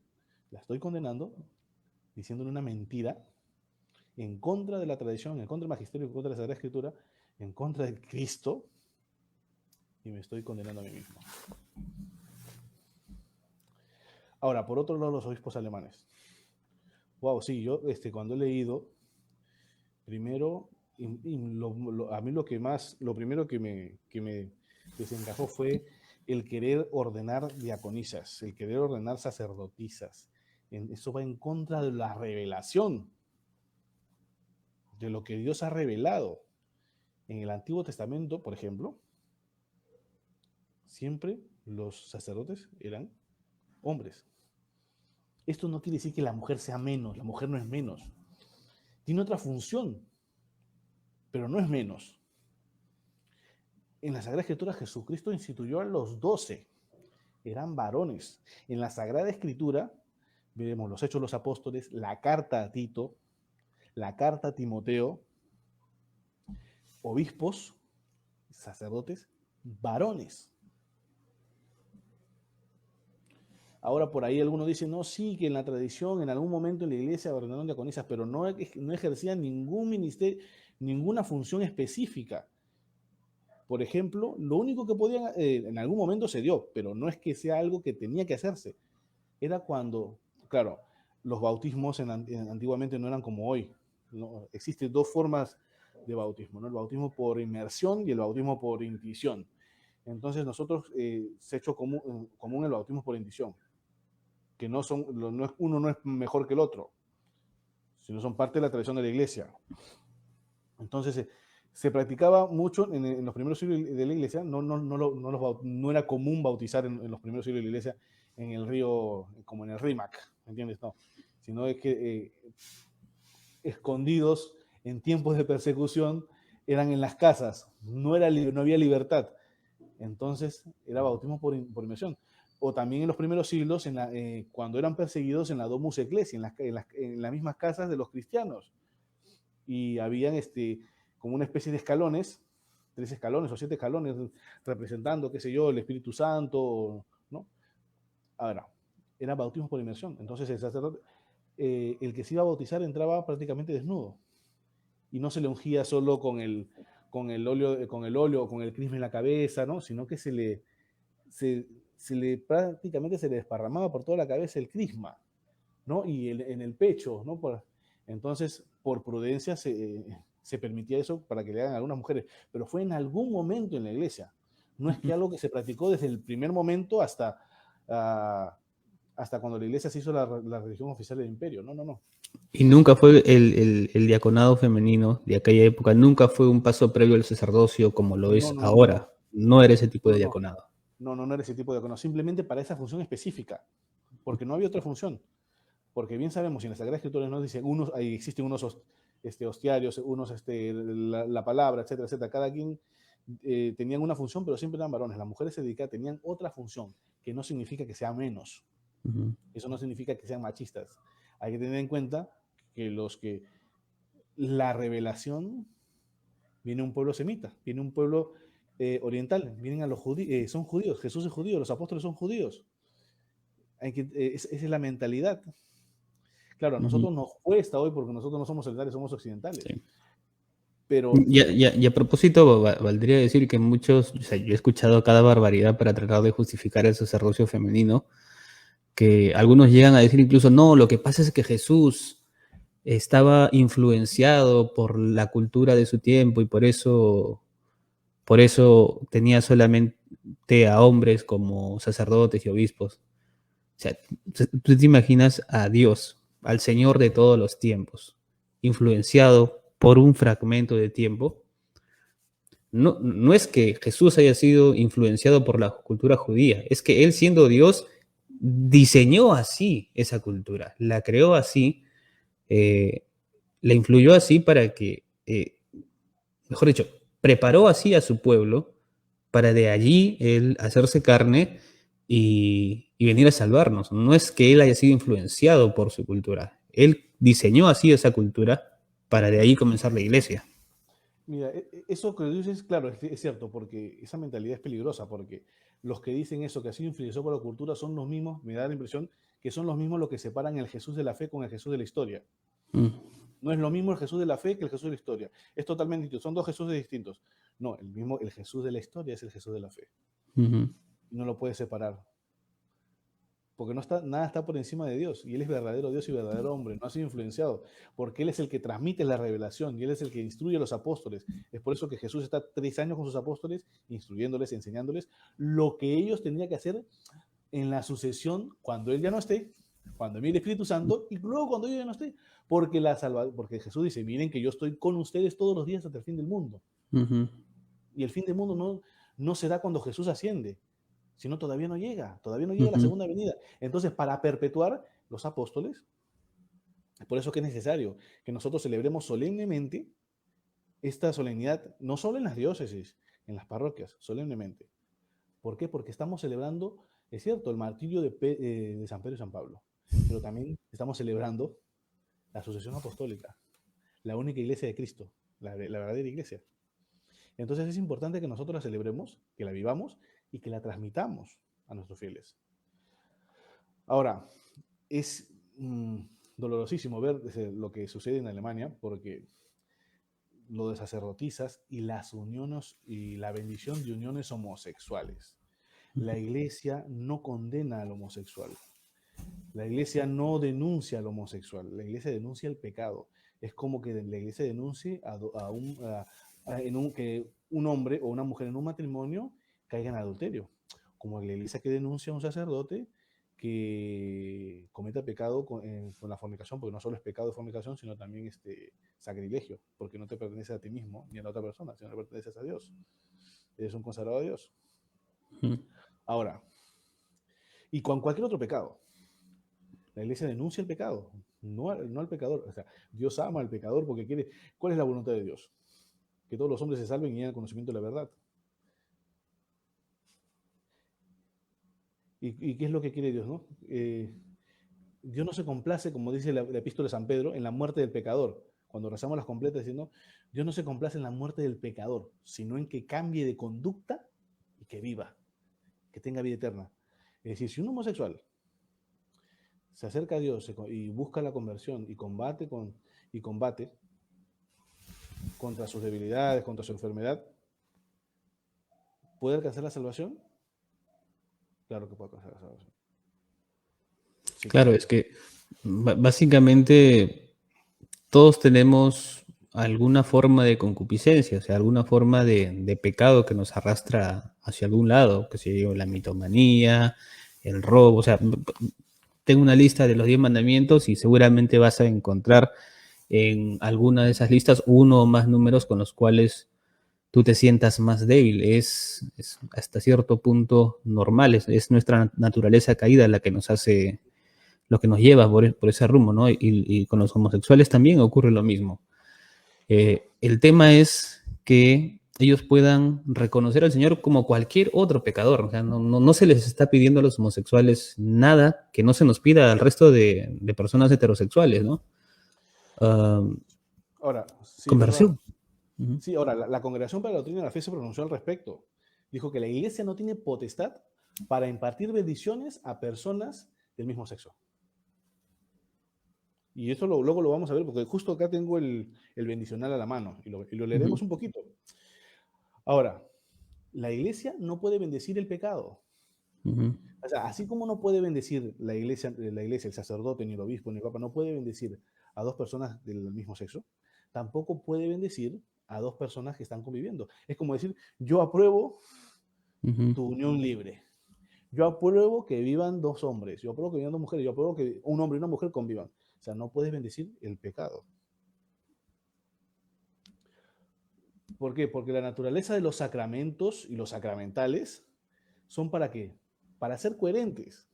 la estoy condenando diciéndole una mentira en contra de la tradición, en contra del magisterio, en contra de la Sagrada Escritura, en contra de Cristo, y me estoy condenando a mí mismo. Ahora, por otro lado, los obispos alemanes. Wow, sí, yo cuando he leído, primero, a mí lo primero que me desencajó fue el querer ordenar diaconisas, el querer ordenar sacerdotisas. Eso va en contra de la revelación, de lo que Dios ha revelado. En el Antiguo Testamento, por ejemplo, siempre los sacerdotes eran hombres. Esto no quiere decir que la mujer sea menos, la mujer no es menos. Tiene otra función, pero no es menos. En la Sagrada Escritura Jesucristo instituyó a los 12, eran varones. En la Sagrada Escritura veremos los Hechos de los Apóstoles, la carta a Tito, la carta a Timoteo, obispos, sacerdotes, varones. Ahora por ahí algunos dicen, no, sí, que en la tradición, en algún momento en la iglesia ordenaron diaconisas, pero no ejercían ningún ministerio, ninguna función específica. Por ejemplo, lo único que podían, en algún momento se dio, pero no es que sea algo que tenía que hacerse. Era cuando, claro, los bautismos antiguamente no eran como hoy. ¿No? Existen dos formas de bautismo, ¿no? El bautismo por inmersión y el bautismo por intuición. Entonces nosotros se ha hecho común el bautismo por intuición, que no son, no es, uno no es mejor que el otro, sino son parte de la tradición de la iglesia. Entonces se practicaba mucho en los primeros siglos de la iglesia, no era común bautizar en los primeros siglos de la iglesia en el río, como en el Rímac, ¿entiendes? No, sino es que escondidos en tiempos de persecución eran en las casas, no había libertad. Entonces era bautismo por inmersión. O también en los primeros siglos, cuando eran perseguidos en la Domus Ecclesiae, en las mismas casas de los cristianos. Y habían como una especie de escalones, 3 escalones o 7 escalones, representando, qué sé yo, el Espíritu Santo, ¿no? Ahora, era bautismo por inmersión. Entonces el sacerdote, el que se iba a bautizar entraba prácticamente desnudo. Y no se le ungía solo con el óleo o con el crisma en la cabeza, ¿no? Sino que prácticamente se le desparramaba por toda la cabeza el crisma, ¿no? Y en el pecho, ¿no? Entonces, por prudencia se permitía eso para que le hagan a algunas mujeres, pero fue en algún momento en la iglesia. No es que algo que se practicó desde el primer momento hasta cuando la iglesia se hizo la religión oficial del imperio. No, no, no. Y nunca fue el diaconado femenino de aquella época, nunca fue un paso previo al sacerdocio como lo No, es no, no, no, no. ahora. No era ese tipo de No, no. diaconado. No, no, no era ese tipo de diácono. Simplemente para esa función específica. Porque no había otra función. Porque bien sabemos, y en la Sagrada Escritura nos dice, ahí existen unos hostiarios, unos la palabra, etcétera, etcétera. Cada quien tenían una función, pero siempre eran varones. Las mujeres se dedicaban, tenían otra función, que no significa que sea menos. Uh-huh. Eso no significa que sean machistas. Hay que tener en cuenta que la revelación viene un pueblo semita, viene un pueblo oriental, vienen a los judíos, son judíos, Jesús es judío, los apóstoles son judíos. Esa es la mentalidad. Claro, a Uh-huh. nosotros nos cuesta hoy porque nosotros no somos orientales, somos occidentales. Sí. Pero Y a propósito, valdría decir que muchos, o sea, yo he escuchado cada barbaridad para tratar de justificar el sacerdocio femenino, que algunos llegan a decir incluso, no, lo que pasa es que Jesús estaba influenciado por la cultura de su tiempo y por eso tenía solamente a hombres como sacerdotes y obispos. O sea, tú te imaginas a Dios, al Señor de todos los tiempos, influenciado por un fragmento de tiempo. No, no es que Jesús haya sido influenciado por la cultura judía, es que él siendo Dios diseñó así esa cultura, la creó así, eh, la influyó así para que, mejor dicho, preparó así a su pueblo para de allí él hacerse carne y venir a salvarnos. No es que él haya sido influenciado por su cultura, él diseñó así esa cultura para de ahí comenzar la iglesia. mira, eso que dices, claro, es cierto, porque esa mentalidad es peligrosa, porque los que dicen eso, que ha sido influenciado por la cultura, son los mismos, me da la impresión, que son los mismos los que separan el Jesús de la fe con el Jesús de la historia. Mm. No es lo mismo el Jesús de la fe que el Jesús de la historia. Es totalmente distinto, son dos Jesús distintos. No, el Jesús de la historia es el Jesús de la fe. Uh -huh. Y no lo puedes separar. Porque nada está por encima de Dios. Y Él es verdadero Dios y verdadero hombre. No ha sido influenciado. Porque Él es el que transmite la revelación. Y Él es el que instruye a los apóstoles. Es por eso que Jesús está 3 años con sus apóstoles, instruyéndoles, enseñándoles lo que ellos tenían que hacer en la sucesión cuando Él ya no esté, cuando envíe el Espíritu Santo y luego cuando yo ya no esté. Porque Jesús dice, miren que yo estoy con ustedes todos los días hasta el fin del mundo. Uh -huh. Y el fin del mundo no será cuando Jesús asciende, sino todavía no llega Uh la -huh. segunda venida. Entonces, para perpetuar los apóstoles, es por eso que es necesario que nosotros celebremos solemnemente esta solemnidad, no solo en las diócesis, en las parroquias, solemnemente. ¿Por qué? Porque estamos celebrando, es cierto, el martirio de San Pedro y San Pablo, pero también estamos celebrando la sucesión apostólica, la única iglesia de Cristo, la verdadera iglesia. Entonces es importante que nosotros la celebremos, que la vivamos y que la transmitamos a nuestros fieles. Ahora, es dolorosísimo ver lo que sucede en Alemania, porque lo de sacerdotisas y las uniones y la bendición de uniones homosexuales. La iglesia no condena al homosexual. La iglesia no denuncia al homosexual. La iglesia denuncia el pecado. Es como que la iglesia denuncie que un hombre o una mujer en un matrimonio caiga en adulterio. Como la iglesia que denuncia a un sacerdote que cometa pecado con la fornicación, porque no solo es pecado de fornicación, sino también sacrilegio, porque no te pertenece a ti mismo ni a la otra persona, sino que perteneces a Dios. Eres un consagrado a Dios. Ahora, y con cualquier otro pecado, la iglesia denuncia el pecado, no al pecador. O sea, Dios ama al pecador porque quiere. ¿Cuál es la voluntad de Dios? Que todos los hombres se salven y lleguen al conocimiento de la verdad. ¿Y qué es lo que quiere Dios, no? Dios no se complace, como dice la epístola de San Pedro, en la muerte del pecador. Cuando rezamos las completas diciendo, Dios no se complace en la muerte del pecador, sino en que cambie de conducta y que viva, que tenga vida eterna. Es decir, si un homosexual se acerca a Dios y busca la conversión y combate contra sus debilidades, contra su enfermedad, ¿puede alcanzar la salvación? Claro que puede alcanzar la salvación. Sí que Claro, puede. es que básicamente todos tenemos alguna forma de concupiscencia, o sea, alguna forma de pecado que nos arrastra hacia algún lado, que se la mitomanía, el robo, o sea, tengo una lista de los 10 mandamientos y seguramente vas a encontrar en alguna de esas listas uno o más números con los cuales tú te sientas más débil. Es hasta cierto punto normal, es nuestra naturaleza caída la que nos hace, lo que nos lleva por ese rumbo, ¿no? Y con los homosexuales también ocurre lo mismo. El tema es que ellos puedan reconocer al Señor como cualquier otro pecador. O sea, no se les está pidiendo a los homosexuales nada que no se nos pida al resto de personas heterosexuales, ¿no? Uh, Ahora, sí, es verdad. Conversión. Uh-huh. Sí, ahora, la Congregación para la Doctrina de la Fe se pronunció al respecto. Dijo que la iglesia no tiene potestad para impartir bendiciones a personas del mismo sexo. Y eso luego lo vamos a ver, porque justo acá tengo el bendicional a la mano y lo leeremos Uh-huh. un poquito. Ahora, la iglesia no puede bendecir el pecado. Uh-huh. O sea, así como no puede bendecir la iglesia, el sacerdote, ni el obispo, ni el papa, no puede bendecir a dos personas del mismo sexo, tampoco puede bendecir a dos personas que están conviviendo. Es como decir, yo apruebo Uh-huh. tu unión libre. Yo apruebo que vivan dos hombres, yo apruebo que vivan dos mujeres, yo apruebo que un hombre y una mujer convivan. O sea, no puedes bendecir el pecado. ¿Por qué? Porque la naturaleza de los sacramentos y los sacramentales son ¿para qué? Para ser coherentes.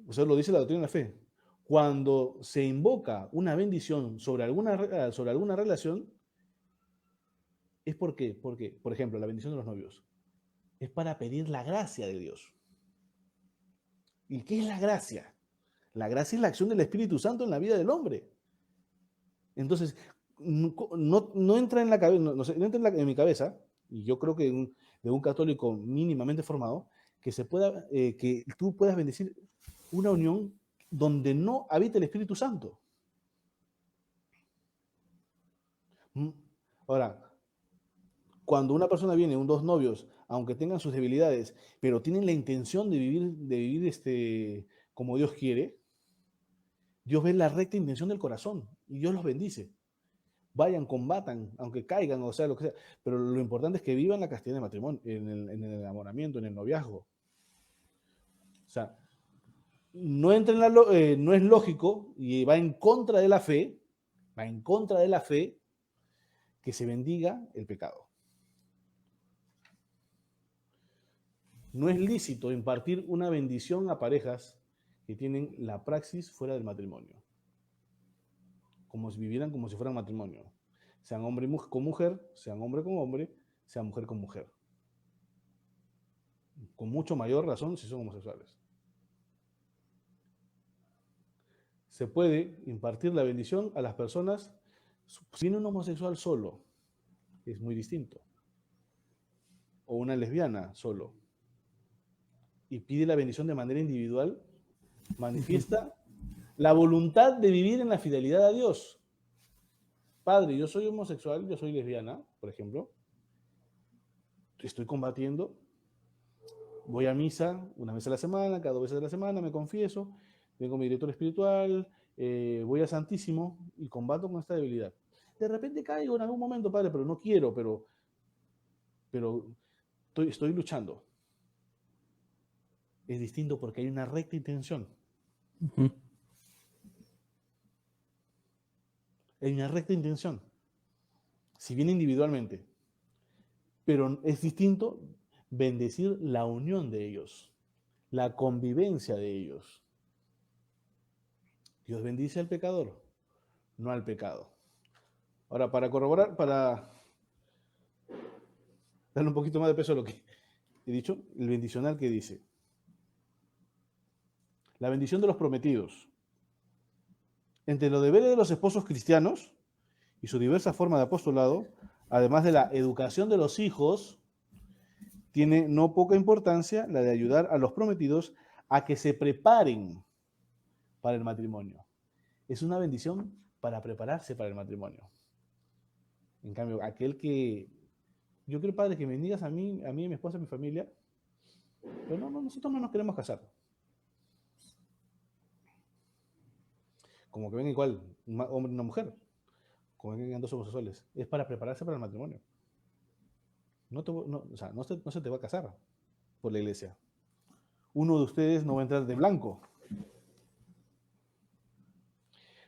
O sea, lo dice la doctrina de la fe. Cuando se invoca una bendición sobre alguna relación, es porque, por ejemplo, la bendición de los novios, es para pedir la gracia de Dios. ¿Y qué es la gracia? La gracia es la acción del Espíritu Santo en la vida del hombre. Entonces, no entra en la cabeza, no entra en mi cabeza, y yo creo que de un católico mínimamente formado, que tú puedas bendecir una unión donde no habita el Espíritu Santo. Ahora, cuando una persona viene, dos novios, aunque tengan sus debilidades, pero tienen la intención de vivir como Dios quiere, Dios ve la recta intención del corazón y Dios los bendice. Vayan, combatan, aunque caigan, o sea, lo que sea. Pero lo importante es que vivan la castidad de matrimonio, en el enamoramiento, en el noviazgo. O sea, no es lógico y va en contra de la fe, que se bendiga el pecado. No es lícito impartir una bendición a parejas que tienen la praxis fuera del matrimonio, como si vivieran como si fueran matrimonio. Sean hombre con mujer, sean hombre con hombre, sean mujer con mujer. Con mucho mayor razón si son homosexuales. Se puede impartir la bendición a las personas. Si viene un homosexual solo, es muy distinto. O una lesbiana solo. Y pide la bendición de manera individual, manifiesta la voluntad de vivir en la fidelidad a Dios. padre, yo soy homosexual, yo soy lesbiana, por ejemplo, estoy combatiendo, voy a misa una vez a la semana, cada 2 veces a la semana, me confieso, vengo a mi director espiritual, voy a Santísimo y combato con esta debilidad. De repente caigo en algún momento, padre, pero no quiero, pero estoy luchando. Es distinto porque hay una recta intención. Ujú. Hay una recta intención. Si bien individualmente. Pero es distinto bendecir la unión de ellos, la convivencia de ellos. Dios bendice al pecador, no al pecado. Ahora, para corroborar, para darle un poquito más de peso a lo que he dicho, el bendicional que dice, la bendición de los prometidos. Entre los deberes de los esposos cristianos y su diversa forma de apostolado, además de la educación de los hijos, tiene no poca importancia la de ayudar a los prometidos a que se preparen para el matrimonio. Es una bendición para prepararse para el matrimonio. En cambio, aquel que... Yo quiero, padre, que me bendigas a mí, a mi esposa, a mi familia, pero no, nosotros no nos queremos casar. Como que venga igual, un hombre y una mujer, como que vengan dos homosexuales. Es para prepararse para el matrimonio. O sea, no se te va a casar por la iglesia. Uno de ustedes no va a entrar de blanco.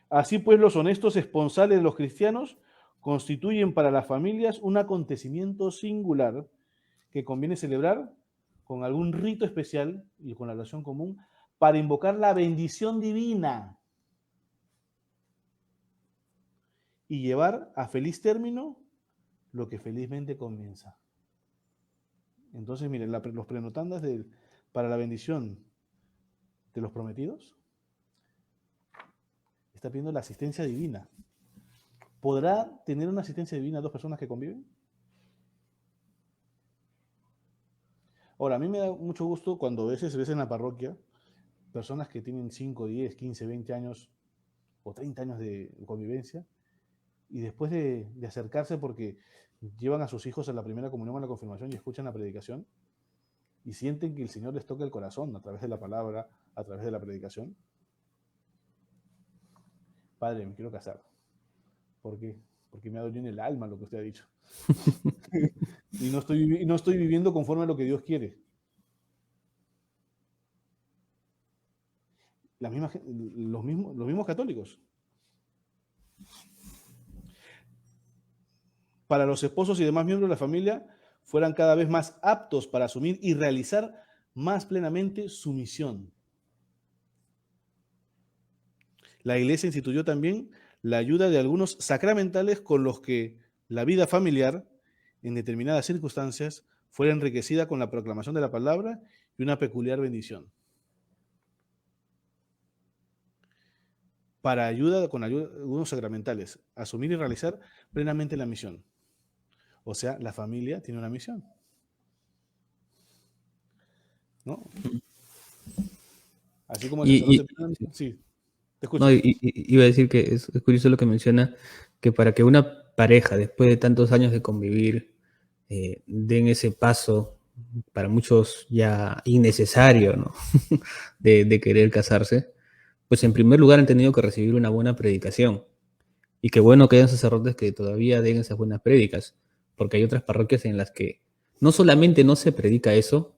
Así pues, los honestos esponsales de los cristianos constituyen para las familias un acontecimiento singular que conviene celebrar con algún rito especial y con la oración común para invocar la bendición divina y llevar a feliz término lo que felizmente comienza. Entonces, miren, los prenotandas para la bendición de los prometidos está pidiendo la asistencia divina. ¿Podrá tener una asistencia divina dos personas que conviven? Ahora, a mí me da mucho gusto cuando a veces ves en la parroquia personas que tienen 5, 10, 15, 20 años o 30 años de convivencia y después de acercarse porque llevan a sus hijos a la primera comunión, a la confirmación y escuchan la predicación y sienten que el Señor les toca el corazón a través de la palabra, a través de la predicación. Padre, me quiero casar. ¿Por qué? Porque me ha dolido en el alma lo que usted ha dicho. y no estoy viviendo conforme a lo que Dios quiere. Los mismos católicos. Para los esposos y demás miembros de la familia fueran cada vez más aptos para asumir y realizar más plenamente su misión. La Iglesia instituyó también la ayuda de algunos sacramentales con los que la vida familiar, en determinadas circunstancias, fuera enriquecida con la proclamación de la palabra y una peculiar bendición. Para ayuda con algunos sacramentales, asumir y realizar plenamente la misión. O sea, la familia tiene una misión. ¿No? Así como el sacerdote... Sí, te escucho. No, iba a decir que es curioso lo que menciona, que para que una pareja, después de tantos años de convivir, den ese paso, para muchos ya innecesario, ¿no? de querer casarse, pues en primer lugar han tenido que recibir una buena predicación. Y qué bueno que hayan sacerdotes que todavía den esas buenas prédicas, porque hay otras parroquias en las que no solamente no se predica eso,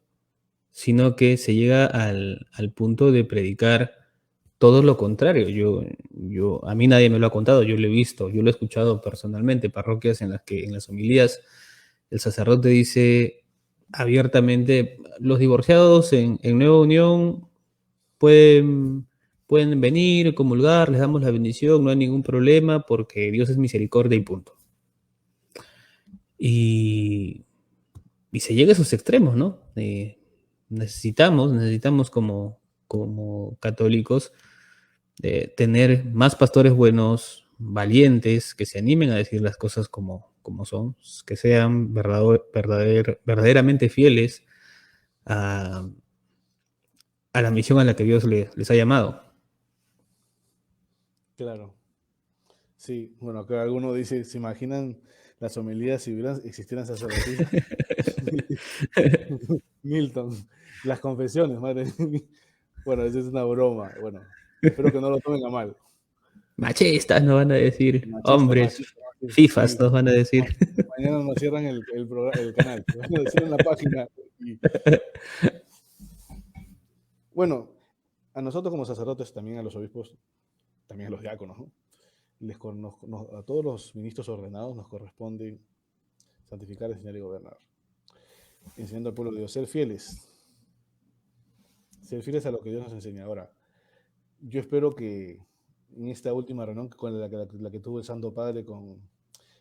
sino que se llega al punto de predicar todo lo contrario. A mí nadie me lo ha contado, yo lo he visto, yo lo he escuchado personalmente, parroquias en las que en las homilías el sacerdote dice abiertamente, los divorciados en Nueva Unión pueden venir, comulgar, les damos la bendición, no hay ningún problema porque Dios es misericordia y punto. Y se llega a esos extremos, ¿no? Necesitamos como católicos tener más pastores buenos, valientes, que se animen a decir las cosas como son, que sean verdaderamente fieles a la misión a la que Dios les ha llamado. Claro. Sí, bueno, acá alguno dice, ¿se imaginan las homilías si existieran sacerdotisas? Milton, las confesiones, madre mía. Bueno, esa es una broma. Bueno, espero que no lo tomen a mal. Machistas nos van a decir, Machista, hombres, machista, machista. fifas Sí, nos van a decir. mañana nos cierran el canal, nos cierran la página. Y, bueno, a nosotros como sacerdotes, también a los obispos, también a los diáconos, ¿no? A todos los ministros ordenados nos corresponde santificar, enseñar y gobernar, enseñando al pueblo de Dios, ser fieles a lo que Dios nos enseña. Ahora, yo espero que en esta última reunión con la que tuvo el Santo Padre con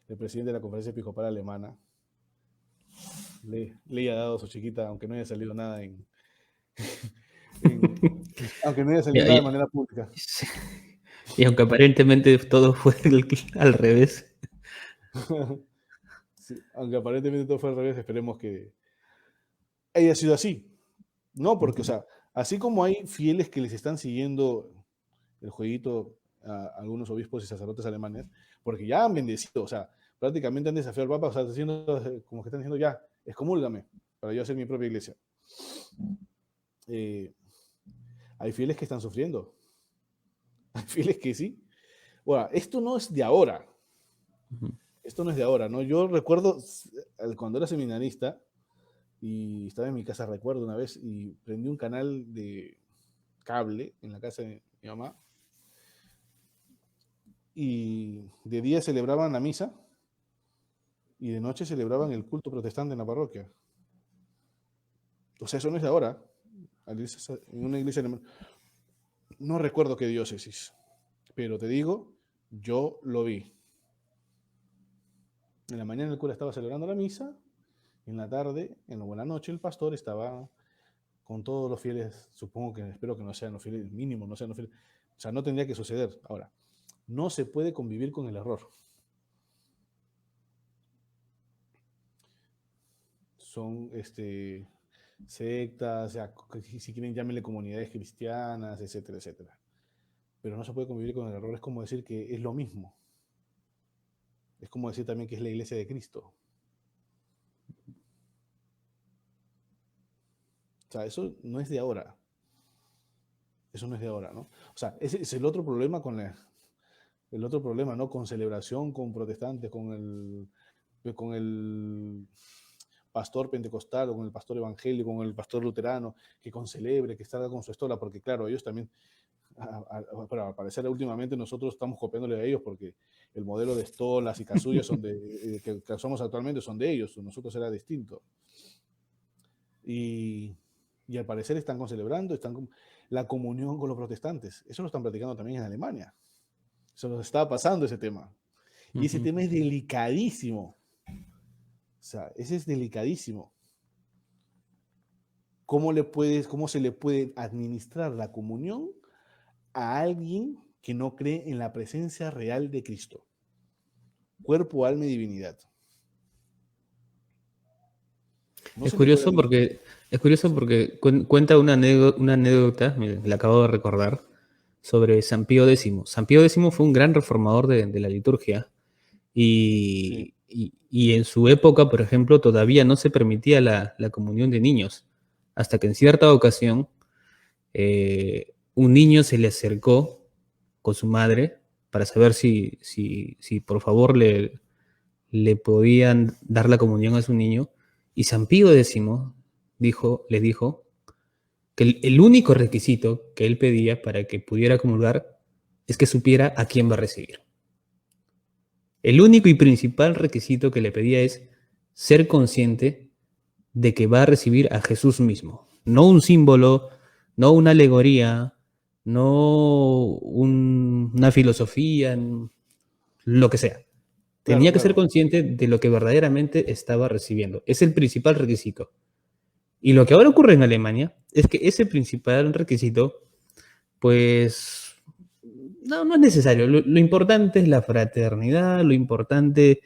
el presidente de la Conferencia Episcopal Alemana, le haya dado a su chiquita, aunque no haya salido nada en- aunque no haya Y, salido nada de y- manera pública. y aunque aparentemente todo fue al revés. Sí, aunque aparentemente todo fue al revés, esperemos que haya sido así. No, porque, o sea, así como hay fieles que les están siguiendo el jueguito a algunos obispos y sacerdotes alemanes, porque ya han bendecido, o sea, prácticamente han desafiado al Papa, o sea, diciendo, como que están diciendo, ya, excomúlgame, para yo hacer mi propia iglesia. Eh, hay fieles que están sufriendo, hay fieles que sí. Bueno, esto no es de ahora, esto no es de ahora, ¿no? Yo recuerdo cuando era seminarista y estaba en mi casa, recuerdo una vez, y prendí un canal de cable en la casa de mi mamá, y de día celebraban la misa y de noche celebraban el culto protestante en la parroquia. O sea, eso no es de ahora. En una iglesia alemana. No recuerdo qué diócesis, pero te digo, yo lo vi. En la mañana el cura estaba celebrando la misa, en la tarde, en la buena noche, el pastor estaba con todos los fieles, supongo que, espero que no sean los fieles, mínimo no sean los fieles. O sea, no tendría que suceder. Ahora, no se puede convivir con el error. Son sectas, o sea, si quieren llámenle comunidades cristianas, etcétera, etcétera. Pero no se puede convivir con el error, es como decir que es lo mismo. Es como decir también que es la iglesia de Cristo. O sea, eso no es de ahora. Eso no es de ahora, ¿no? O sea, ese es el otro problema el otro problema, ¿no? Con celebración, con protestantes, con el pastor pentecostal, o con el pastor evangélico, con el pastor luterano, que concelebre, que está con su estola, porque claro, ellos también, para parecer últimamente nosotros estamos copiándole a ellos, porque el modelo de estolas y casullas que usamos actualmente son de ellos, nosotros era distinto. Y, y al parecer están concelebrando, la comunión con los protestantes. Eso lo están practicando también en Alemania. Eso nos está pasando ese tema. Y ese tema es delicadísimo. O sea, ese es delicadísimo. ¿Cómo se le puede administrar la comunión a alguien que no cree en la presencia real de Cristo? Cuerpo, alma y divinidad. No Es se le puede curioso administrar. porque, es curioso porque cuenta una anécdota, mire, la acabo de recordar, sobre San Pío X. San Pío X fue un gran reformador de la liturgia Sí, y en su época, por ejemplo, todavía no se permitía la comunión de niños, hasta que en cierta ocasión un niño se le acercó con su madre para saber si por favor le podían dar la comunión a su niño, y San Pío X le dijo que el único requisito que él pedía para que pudiera comulgar es que supiera a quién va a recibir. El único y principal requisito que le pedía es ser consciente de que va a recibir a Jesús mismo, no un símbolo, no una alegoría, no una filosofía, lo que sea. claro, Tenía que ser claro. consciente de lo que verdaderamente estaba recibiendo. Es el principal requisito. Y lo que ahora ocurre en Alemania es que ese principal requisito, pues, no es necesario. Lo importante es la fraternidad, lo importante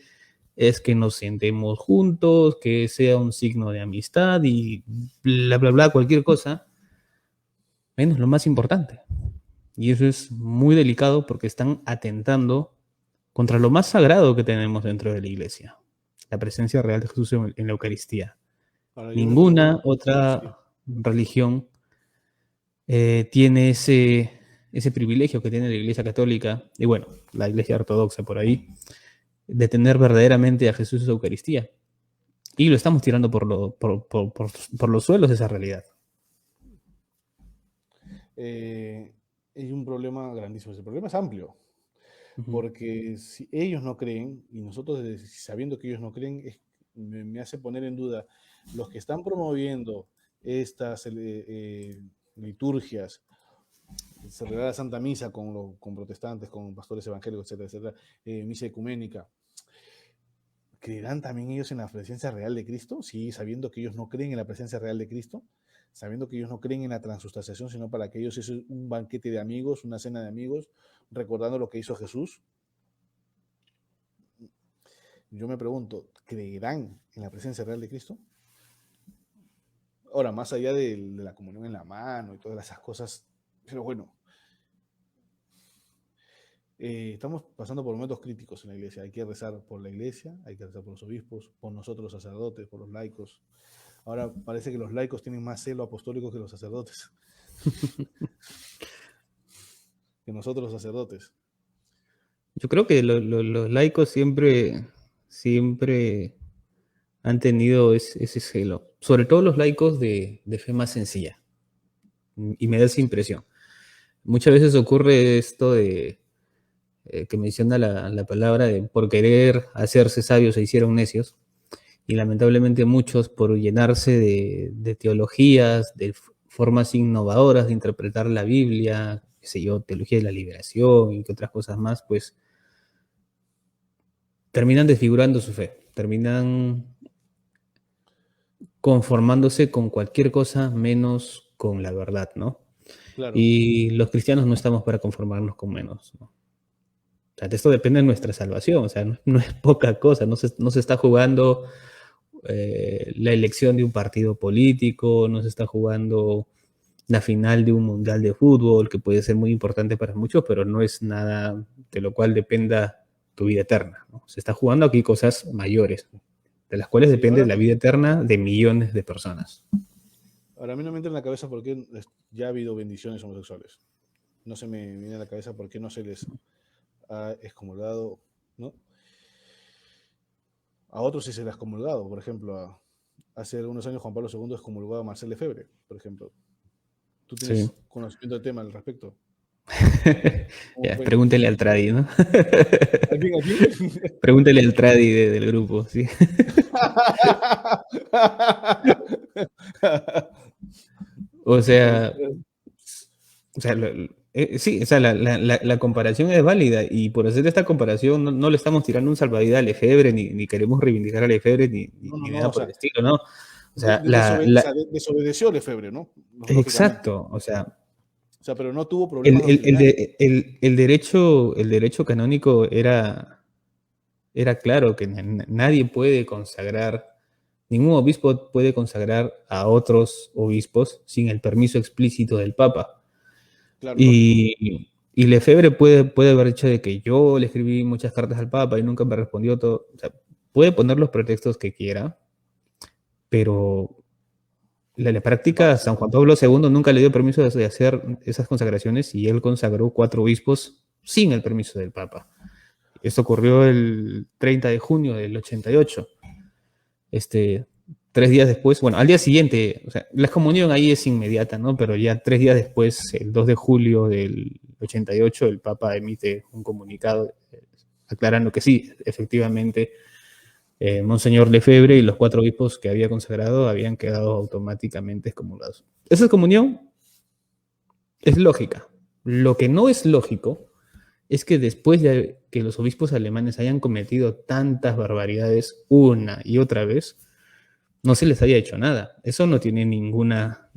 es que nos sentemos juntos, que sea un signo de amistad y bla, bla, bla, cualquier cosa, menos lo más importante. Y eso es muy delicado porque están atentando contra lo más sagrado que tenemos dentro de la iglesia, la presencia real de Jesús en la Eucaristía. Ahora, yo me Ninguna pregunto, sí, otra religión tiene ese privilegio que tiene la Iglesia Católica, y bueno, la Iglesia Ortodoxa por ahí, de tener verdaderamente a Jesús en su Eucaristía. Y lo estamos tirando por los suelos esa realidad. hay un problema grandísimo. Ese problema es amplio, Ujú. porque si ellos no creen, y nosotros sabiendo que ellos no creen, me hace poner en duda los que están promoviendo estas liturgias, celebrar la Santa Misa con protestantes, con pastores evangélicos, etcétera, etcétera, misa ecuménica. ¿Creerán también ellos en la presencia real de Cristo? Sí, sabiendo que ellos no creen en la presencia real de Cristo, sabiendo que ellos no creen en la transustanciación, sino para que ellos es un banquete de amigos, una cena de amigos, recordando lo que hizo Jesús. Yo me pregunto, ¿creerán en la presencia real de Cristo? Ahora, más allá de la comunión en la mano y todas esas cosas, pero bueno, estamos pasando por momentos críticos en la iglesia. Hay que rezar por la iglesia, hay que rezar por los obispos, por nosotros los sacerdotes, por los laicos. Ahora parece que los laicos tienen más celo apostólico que los sacerdotes, que nosotros los sacerdotes. Yo creo que los laicos siempre han tenido ese celo, sobre todo los laicos de fe más sencilla, y me da esa impresión. Muchas veces ocurre esto que menciona la palabra de por querer hacerse sabios se hicieron necios, y lamentablemente muchos por llenarse de teologías, de formas innovadoras de interpretar la Biblia, qué sé yo, teología de la liberación y que otras cosas más, pues terminan desfigurando su fe, terminan conformándose con cualquier cosa menos con la verdad, ¿no? Claro. Y los cristianos no estamos para conformarnos con menos, ¿no? O sea, de esto depende de nuestra salvación, o sea, no es poca cosa, no se está jugando la elección de un partido político, no se está jugando la final de un mundial de fútbol, que puede ser muy importante para muchos, pero no es nada de lo cual dependa tu vida eterna, ¿no? Se está jugando aquí cosas mayores, de las cuales Sí, depende la vida eterna de millones de personas. ahora a mí no me entra en la cabeza por qué ya ha habido bendiciones homosexuales. No se me viene a la cabeza por qué no se les ha excomulgado, ¿no? A otros sí se les ha excomulgado. Por ejemplo, hace algunos años Juan Pablo II excomulgó a Marcel Lefebvre, por ejemplo. ¿Tú Sí. tienes conocimiento del tema al respecto? ¿Cómo Ya, fue? pregúntele al Tradi, ¿no? ¿A quién? ¿A quién? Pregúntele al Tradi del grupo, sí. O sea, sí, o sea, la comparación es válida y por hacer esta comparación no le estamos tirando un salvavidas a Lefebvre, ni queremos reivindicar a Lefebvre, No, no, ni no, nada o por sea, el estilo, ¿no? O sea, desobedeció Lefebvre, ¿no? Lógicamente. exacto, o sea, O sea, pero no tuvo problemas doctrinales. el derecho canónico era claro que nadie puede consagrar, ningún obispo puede consagrar a otros obispos sin el permiso explícito del Papa. Claro, lógico. Y Lefebvre puede haber dicho de que yo le escribí muchas cartas al Papa y nunca me respondió todo. O sea, puede poner los pretextos que quiera, pero la práctica, San Juan Pablo II nunca le dio permiso de hacer esas consagraciones y él consagró 4 obispos sin el permiso del Papa. Esto ocurrió el 30 de junio del 88. 3 días después, bueno, al día siguiente, o sea, la excomunión ahí es inmediata, ¿no? Pero ya 3 días después, el 2 de julio del 88, el Papa emite un comunicado aclarando que sí, efectivamente, Monseñor Lefebvre y los 4 obispos que había consagrado habían quedado automáticamente excomulgados. Esa excomunión es lógica. Lo que no es lógico es que después de que los obispos alemanes hayan cometido tantas barbaridades una y otra vez, no se les haya hecho nada. Eso no tiene ninguna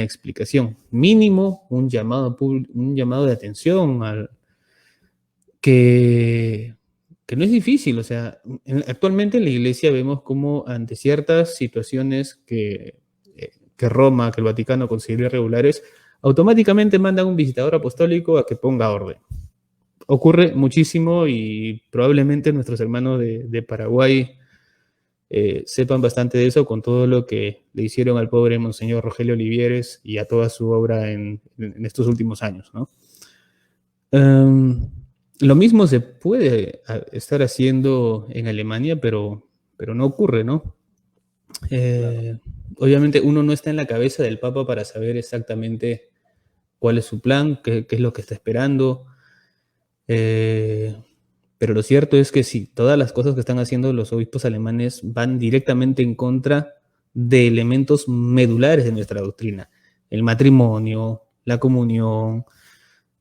explicación. Mínimo un llamado de atención que, que no es difícil. O sea, actualmente en la iglesia vemos como ante ciertas situaciones que Roma, que el Vaticano considera irregulares, automáticamente mandan un visitador apostólico a que ponga orden. ocurre muchísimo y probablemente nuestros hermanos de Paraguay sepan bastante de eso con todo lo que le hicieron al pobre Monseñor Rogelio Olivieres y a toda su obra en estos últimos años, ¿no? Lo mismo se puede estar haciendo en Alemania, pero no ocurre, ¿no? Claro. Obviamente uno no está en la cabeza del Papa para saber exactamente cuál es su plan, qué es lo que está esperando. Pero lo cierto es que sí, todas las cosas que están haciendo los obispos alemanes van directamente en contra de elementos medulares de nuestra doctrina. El matrimonio, la comunión,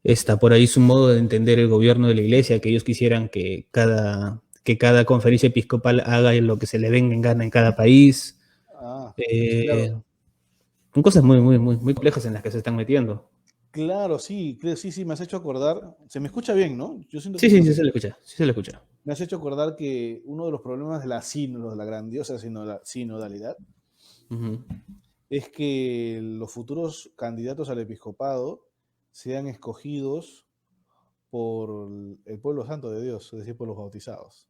está por ahí su modo de entender el gobierno de la iglesia, que ellos quisieran que cada conferencia episcopal haga lo que se le venga en gana en cada país. Ah, claro. Eh, Son cosas muy complejas en las que se están metiendo. Claro, sí, sí, sí, me has hecho acordar. Se me escucha bien, ¿no? Yo siento que Sí, sí sí, me se sí se le escucha. escucha, sí se le escucha. Me has hecho acordar que uno de los problemas de de la grandiosa sinodalidad, Ujú. es que los futuros candidatos al episcopado sean escogidos por el pueblo santo de Dios, es decir, por los bautizados.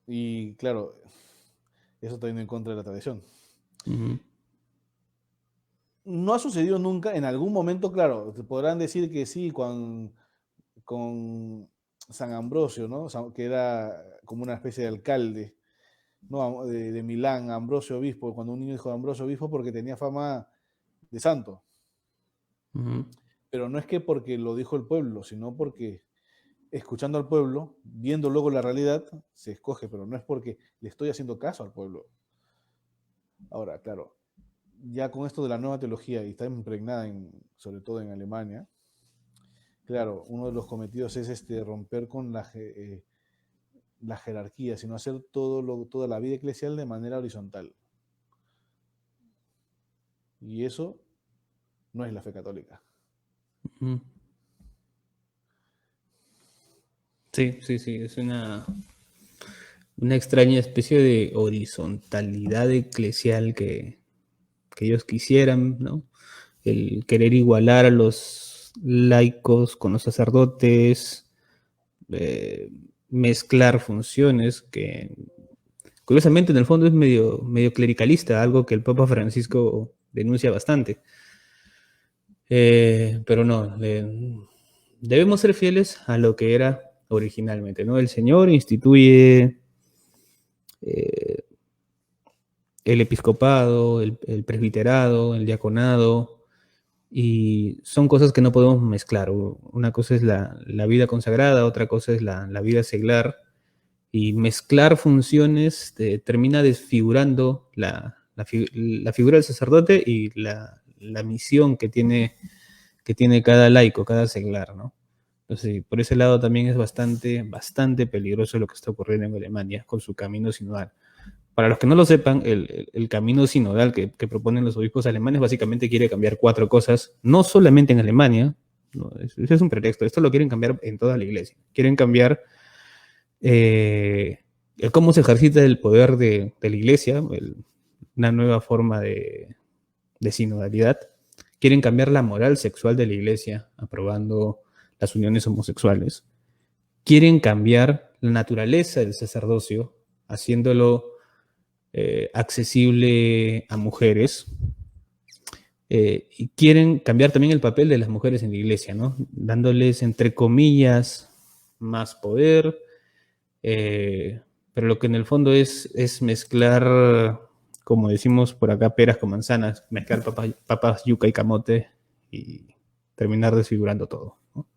Y claro, eso está yendo en contra de la tradición. Ujú. No ha sucedido nunca, en algún momento, claro, te podrán decir que sí, con San Ambrosio, ¿no? Que era como una especie de alcalde, ¿no? De Milán, Ambrosio Obispo, cuando un niño dijo Ambrosio Obispo porque tenía fama de santo. Ujú. Pero no es que porque lo dijo el pueblo, sino porque escuchando al pueblo, viendo luego la realidad, se escoge, pero no es porque le estoy haciendo caso al pueblo. Ahora, claro, ya con esto de la nueva teología y está impregnada sobre todo en Alemania, claro, uno de los cometidos es romper con la jerarquía, sino hacer toda la vida eclesial de manera horizontal. Y eso no es la fe católica. Ujú. Sí, sí, sí, es una extraña especie de horizontalidad eclesial que ellos quisieran, ¿no? El querer igualar a los laicos con los sacerdotes, eh, mezclar funciones que curiosamente en el fondo es medio clericalista, algo que el Papa Francisco denuncia bastante. Pero no, debemos ser fieles a lo que era originalmente, ¿no? El Señor instituye eh, el episcopado, el presbiterado, el diaconado, y son cosas que no podemos mezclar. Una cosa es la vida consagrada, otra cosa es la vida seglar, y mezclar funciones termina desfigurando la figura del sacerdote y la misión que tiene cada laico, cada seglar, ¿no? Entonces, por ese lado también es bastante peligroso lo que está ocurriendo en Alemania con su camino sinodal. Para los que no lo sepan, el camino sinodal que proponen los obispos alemanes básicamente quiere cambiar cuatro cosas, no solamente en Alemania, no, ese es un pretexto, esto lo quieren cambiar en toda la iglesia. Quieren cambiar eh, el cómo se ejercita el poder de la iglesia, una nueva forma de sinodalidad. Quieren cambiar la moral sexual de la iglesia, aprobando las uniones homosexuales. Quieren cambiar la naturaleza del sacerdocio, haciéndolo accesible a mujeres. Y quieren cambiar también el papel de las mujeres en la iglesia, ¿no? Dándoles, entre comillas, más poder, pero lo que en el fondo es mezclar, como decimos por acá, peras con manzanas, mezclar papas, yuca y camote y terminar desfigurando todo, ¿no?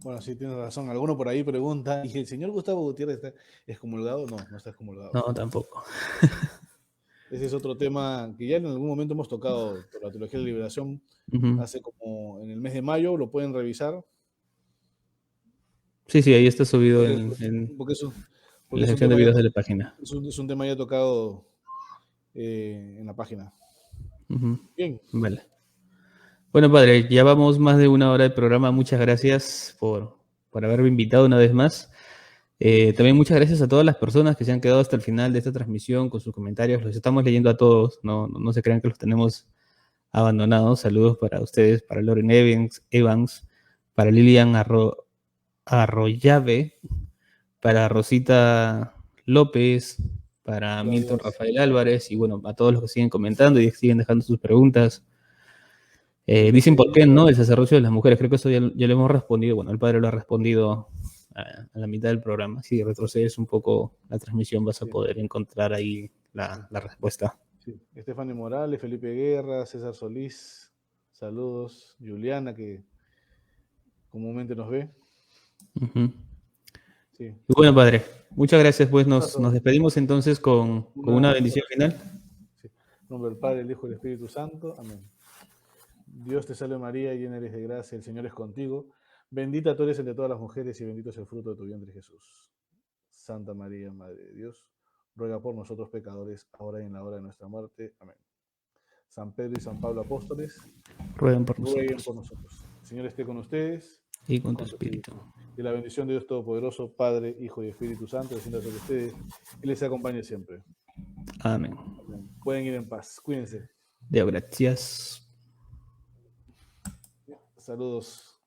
Bueno, sí, tienes razón. Alguno por ahí pregunta, ¿y el señor Gustavo Gutiérrez está excomulgado? No, no está excomulgado. No, tampoco. Ese es otro tema que ya en algún momento hemos tocado por la teología de la liberación, Uh -huh. hace como en el mes de mayo, lo pueden revisar. Sí, sí, ahí está subido Porque, porque, en porque la sección de videos de la página. es un tema ya tocado en la página. Uh -huh. Bien. Vale. Bueno, padre, ya vamos más de una hora de programa. Muchas gracias por haberme invitado una vez más. También muchas gracias a todas las personas que se han quedado hasta el final de esta transmisión con sus comentarios. Los estamos leyendo a todos, no se crean que los tenemos abandonados. Saludos para ustedes, para Loren Evans, para Lilian Arroyave, para Rosita López, para Milton Gracias. Rafael Álvarez y bueno, a todos los que siguen comentando y siguen dejando sus preguntas. Dicen por qué no el sacerdocio de las mujeres. Creo que eso ya lo hemos respondido. Bueno, el padre lo ha respondido a la mitad del programa. Si retrocedes un poco la transmisión vas a Sí, poder encontrar ahí la respuesta. sí. Estefany Morales, Felipe Guerra, César Solís, saludos. Juliana, que comúnmente nos ve. Ujú. Sí. Y bueno, padre, muchas gracias. Pues Un nos abrazo. despedimos entonces con una Una bendición final. sí. En nombre del Padre, el Hijo y el Espíritu Santo. Amén. Dios te salve María, llena eres de gracia, el Señor es contigo. Bendita tú eres entre todas las mujeres y bendito es el fruto de tu vientre Jesús. Santa María, Madre de Dios, ruega por nosotros pecadores, ahora y en la hora de nuestra muerte. Amén. San Pedro y San Pablo apóstoles, Rueguen por rueguen nosotros por nosotros. El Señor esté con ustedes y y con tu con su espíritu. espíritu. Y la bendición de Dios Todopoderoso, Padre, Hijo y Espíritu Santo, descienda sobre ustedes y les acompañe siempre. Amén. Amén. Pueden ir en paz. Cuídense. Deo gracias. Saludos.